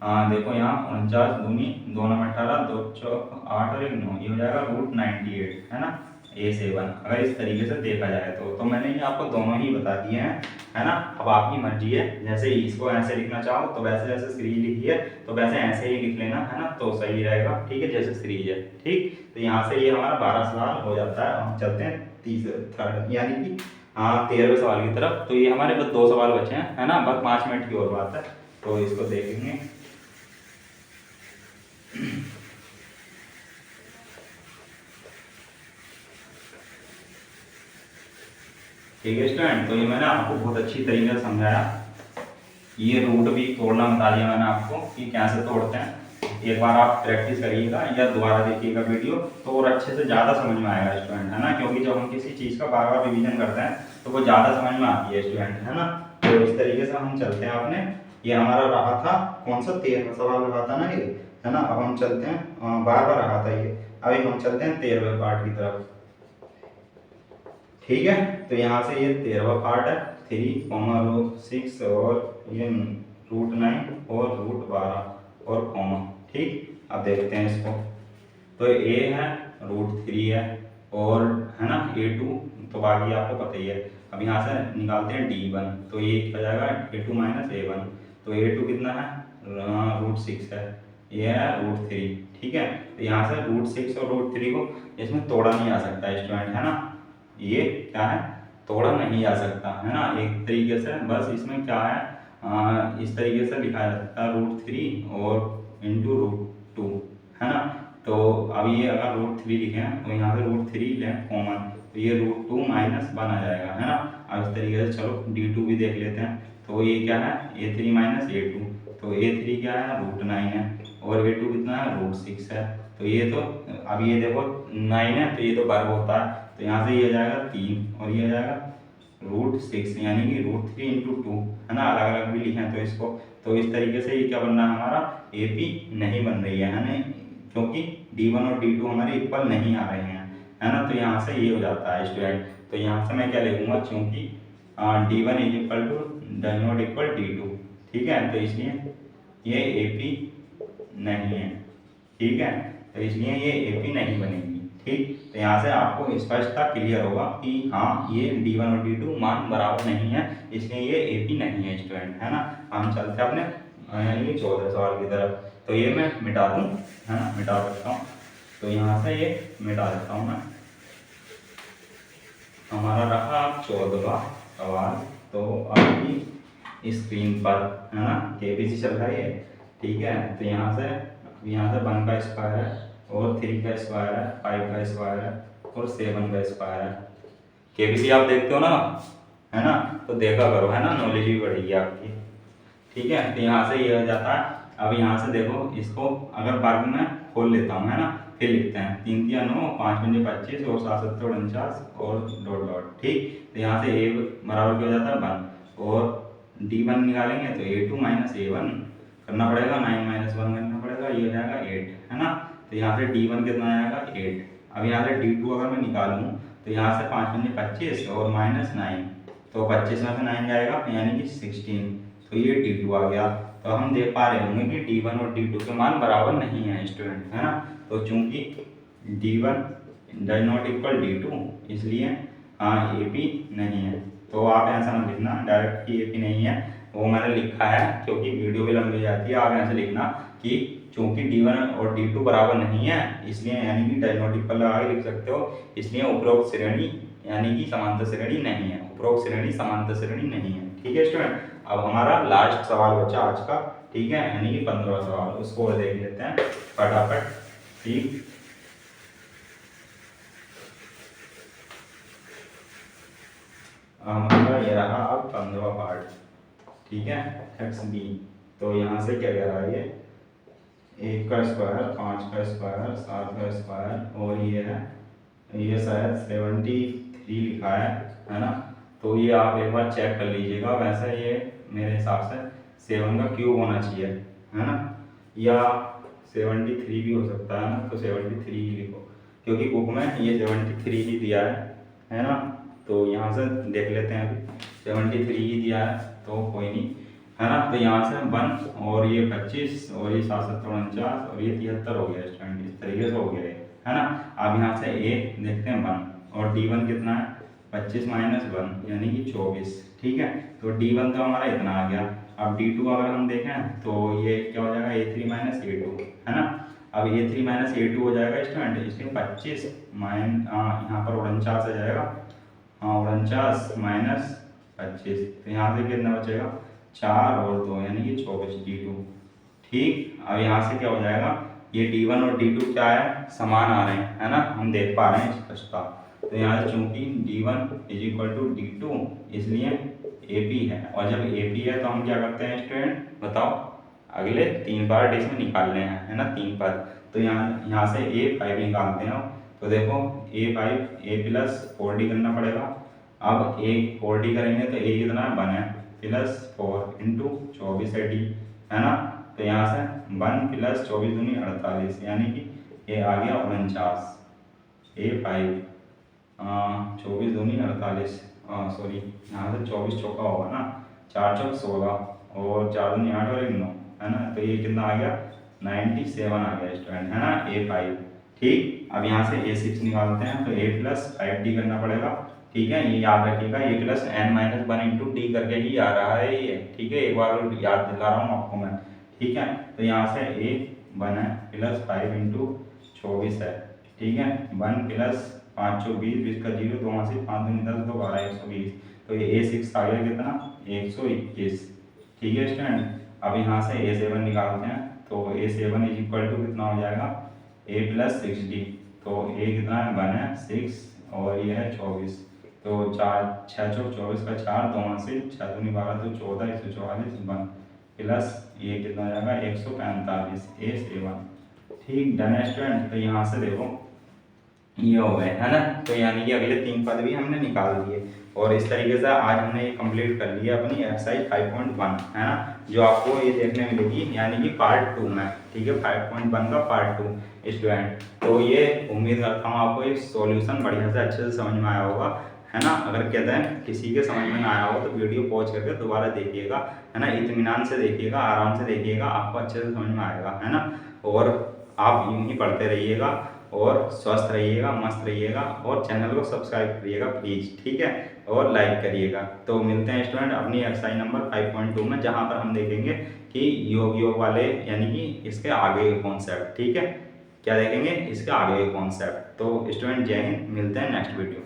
देखो यहाँ 49 दूनी 2 9 18 2 चौक 8 और 1 9, ये हो जाएगा √98, है ना, A7। अगर इस तरीके से देखा जाए तो मैंने ये आपको दोनों ही बता दिए हैं, है ना। अब आपकी मर्जी है, जैसे इसको ऐसे लिखना चाहो तो वैसे, जैसे सीरीज लिखी है तो वैसे ऐसे ही लिख लेना, है ना, तो सही रहेगा, ठीक है, जैसे सीरीज है। ठीक, तो यहाँ से ये हमारा 12 सवाल हो जाता है। हम चलते हैं थर्ड यानी कि 13वें सवाल की तरफ। तो ये हमारे बस 2 सवाल बचे हैं, है ना, बस 5 मिनट की और बात है, तो इसको देखेंगे। ठीक है स्टूडेंट, तो ये मैंने आपको बहुत अच्छी तरीके से समझाया। ये रूट भी तोड़ना बता दिया मैंने आपको कि कैसे तोड़ते हैं। एक बार आप प्रैक्टिस करिएगा या दोबारा देखिएगा वीडियो, तो और अच्छे से ज़्यादा समझ में आएगा स्टूडेंट, है ना, क्योंकि जब हम किसी चीज़ का बार बार रिवीजन करते हैं तो वो ज़्यादा समझ में आती है स्टूडेंट, है ना। तो इस तरीके से हम चलते हैं। आपने ये हमारा रहा था कौन सा 13वां सवाल रहा था ना ये, है ना। अब हम चलते हैं, बार बार रहा था ये, अभी हम चलते हैं 13वें पार्ट की तरफ। ठीक है, तो यहाँ से ये 13वां पार्ट है, 3, 6 और ये √9 और √12 और कॉमा। ठीक, अब देखते हैं इसको। तो A है, √3 है, और है ना A2, तो बाकी आपको पता ही है। अब यहाँ से निकालते हैं D1, तो ये हो जाएगा A2 माइनस A1। तो A2 कितना है, √6 है, ये है √3। ठीक है, तो यहाँ से √6 और √3 को इसमें तोड़ा नहीं आ सकता स्टूडेंट, है ना। ये क्या है, तोड़ा नहीं जा सकता, है ना। एक तरीके से बस इसमें क्या है, इस तरीके से लिखा जा सकता है √3 और इंटू √2, है ना। तो अब ये अगर √3 लिखें तो यहाँ से √3 लें कॉमन, तो ये √2 माइनस 1 आ जाएगा, है ना। अब इस तरीके से चलो D2 भी देख लेते हैं। तो ये क्या है, A3 माइनस A2, तो A3 क्या है, √9 है, और A2 कितना है, √6 है। तो ये तो अब ये देखो 9 है, तो ये तो वर्ग होता है, तो यहाँ से ये हो जाएगा 3 और ये हो जाएगा √6, यानी कि √3 इंटू 2, है ना। अलग अलग भी लिखें तो इसको, तो इस तरीके से ये क्या बन रहा है हमारा, AP नहीं बन रही है ना, क्योंकि D1 और D2 हमारे इक्वल नहीं आ रहे हैं, है ना। तो यहाँ से ये हो जाता है स्टूडेंट। तो यहाँ से मैं क्या लिखूंगा, क्योंकि D1 is equal to does not equal D2, ठीक है, तो इसलिए ये AP नहीं है, ठीक है, तो इसलिए ये AP नहीं बनेगी। ठीक, तो यहाँ से आपको स्पष्टता क्लियर होगा कि हाँ ये D1 और D2 मान बराबर नहीं है, इसलिए ये AP नहीं है स्टूडेंट, है ना। हम चलते हैं अपने यानी कि 14 सवाल की तरफ। तो ये मैं मिटा दूँ, है ना, मिटा सकता हूँ। तो यहाँ से ये मिटा देता हूँ मैं। हमारा रहा 14वां सवाल, तो आपकी स्क्रीन पर, है ना, KBC चल रहा है, ठीक है। तो यहाँ से 1 का स्क्वायर है, और 3 का स्क्वायर है, 5 का स्क्वायर है, और 7 का स्क्वायर है। KBC आप देखते हो ना, है ना, तो देखा करो, है ना, नॉलेज भी बढ़ेगी आपकी। ठीक है, तो यहाँ से ये हो जाता है। अब यहाँ से देखो, इसको अगर वर्ग में खोल लेता हूँ, है ना, फिर लिखते हैं 3 3 9, 5 5 25 और 7 7 49 और डॉट डॉट। ठीक, तो यहाँ से A बराबर क्या हो जाता है 1, और D1 निकालेंगे तो A2 माइनस A1 करना पड़ेगा, 9 माइनस 1 करना पड़ेगा, ये हो जाएगा 8, है ना। तो यहाँ से D1 कितना आएगा 8। अब यहाँ से D2 अगर मैं निकालूँ तो यहाँ से 5 5 25 और माइनस 9, तो 25 में से 9 जाएगा, यानी कि 16, तो ये D2 आ गया। तो हम देख पा रहे होंगे कि D1 और D2 के मान बराबर नहीं है स्टूडेंट, है ना। तो चूंकि D1 does not equal D2, इसलिए AP नहीं है। तो आप ऐसा ना लिखना डायरेक्ट कि AP नहीं है, वो मैंने लिखा है क्योंकि वीडियो भी लंबी जाती है। आप ऐसे लिखना कि चूंकि D1 और D2 बराबर नहीं है, इसलिए यानी कि डज नॉट इक्वल लगा के लिख सकते हो, इसलिए उपरोक्त श्रेणी यानी कि समांतर श्रेणी नहीं है, उपरोक्त श्रेणी समांतर श्रेणी नहीं है। ठीक है स्टूडेंट, अब हमारा लास्ट सवाल बचा आज का, ठीक है, यानी कि 15वां सवाल, उसको देख लेते हैं फटाफट। ठीक, हमारा ये रहा अब 15वां पार्ट, ठीक है, XB। तो यहाँ से क्या कह रहा है, ये 1 का स्क्वायर, 5 का स्क्वायर, 7 का स्क्वायर, और ये है, ये शायद 73 लिखा है ना। तो ये आप एक बार चेक कर लीजिएगा, वैसे ये मेरे हिसाब से 7 का क्यूब होना चाहिए, है ना, या 73 भी हो सकता है ना। तो 73 ही लिखो, क्योंकि बुक में ये 73 ही दिया है ना। तो यहाँ से देख लेते हैं, अभी 73 ही दिया है, तो कोई नहीं, है ना। तो यहाँ से 1 और ये 25 और ये 749 और ये 73 हो गया स्टूडेंट, इस तरीके से हो गया ये, है ना। अब यहाँ से ए देखते हैं 1 और D1 कितना है 25 माइनस 1 यानी कि 24, ठीक है। तो D1 तो हमारा इतना आ गया। अब D2 अगर हम देखें तो ये क्या हो जाएगा A3 माइनस A2, है ना। अब A3 माइनस A2 हो जाएगा स्टूडेंट, इसलिए 25 यहाँ पर 49 आ जाएगा, हाँ 49 माइनस 25, तो यहाँ से कितना बचेगा 4 और 2 यानी कि 24 D2, ठीक। अब यहाँ से क्या हो जाएगा, ये D1 और D2 क्या है समान आ रहे हैं, है ना, हम देख पा रहे हैं स्पष्टता। तो यहाँ से चूंकि D1 is equal to D2 इसलिए AP है, और जब AP है तो हम क्या करते हैं स्टूडेंट बताओ, अगले 3 पार्ट इसमें निकालने हैं, है ना, 3 पद। तो यहाँ से A5 निकालते हैं। तो देखो A5 A प्लस 4D करना पड़ेगा। अब A 4D करेंगे तो A कितना है 1 है प्लस 4 इंटू 24 है D, है ना। तो यहाँ से 1 प्लस 24 दूनी 48 यानी कि ये आ गया 49, A5 24 दूनी 48, सॉरी यहाँ से 24 चौका होगा ना, 4 चौक 16 और 4 दूनी 8 और 1 9, है ना। तो ये कितना आ गया 97 आ गया स्टूडेंट, है ना A5, ठीक। अब यहाँ से A6 निकालते हैं तो A प्लस 5D करना पड़ेगा, ठीक है। ये याद रखिएगा A plus n minus 1 into D करके ही आ रहा है ये, ठीक है, एक बार याद दिला रहा हूँ आपको मैं, ठीक है। तो यहाँ से A 1 है प्लस 5 इंटू 24 है, ठीक है, 1 प्लस 5 चौक 20, 20 का 0, 2 से 5 दूनी 10, 2 12 120, तो ये A6 आ गया कितना 121, ठीक है स्टूडेंट। अब यहाँ से A7 निकालते हैं तो A7 इज इक्वल टू कितना हो जाएगा A प्लस 6D, तो A कितना है 1 है 6 और ये है 24, तो 4 6 चौक 24 का 4, 2 से 6 दूनी 12 तो 14 144 1 प्लस ये कितना हो जाएगा 145 A7, ठीक डन स्टूडेंट। तो यहाँ से देखो ये हो गए, है ना। तो यानी कि अगले 3 पद भी हमने निकाल दिए, और इस तरीके से आज हमने ये कंप्लीट कर लिया अपनी एक्सरसाइज 5.1, है ना, जो आपको ये देखने मिलेगी यानी कि पार्ट 2 में, ठीक है, 5.1 का पार्ट 2 स्टूडेंट। तो ये उम्मीद करता हूँ आपको ये सॉल्यूशन बढ़िया से अच्छे से समझ में आया होगा, है ना। अगर कहते हैं किसी के समझ में ना आया हो तो वीडियो पॉज करके दोबारा देखिएगा, है ना, इत्मीनान से देखिएगा, आराम से देखिएगा, आपको अच्छे से समझ में आएगा, है ना। और आप यूं ही पढ़ते रहिएगा और स्वस्थ रहिएगा, मस्त रहिएगा, और चैनल को सब्सक्राइब करिएगा प्लीज़, ठीक है, और लाइक करिएगा। तो मिलते हैं स्टूडेंट अपनी एक्सरसाइज नंबर 5.2 में, जहाँ पर हम देखेंगे कि योग वाले यानी कि इसके आगे के कॉन्सेप्ट, ठीक है, क्या देखेंगे इसके आगे के कॉन्सेप्ट। तो स्टूडेंट जय हिंद, मिलते हैं नेक्स्ट वीडियो।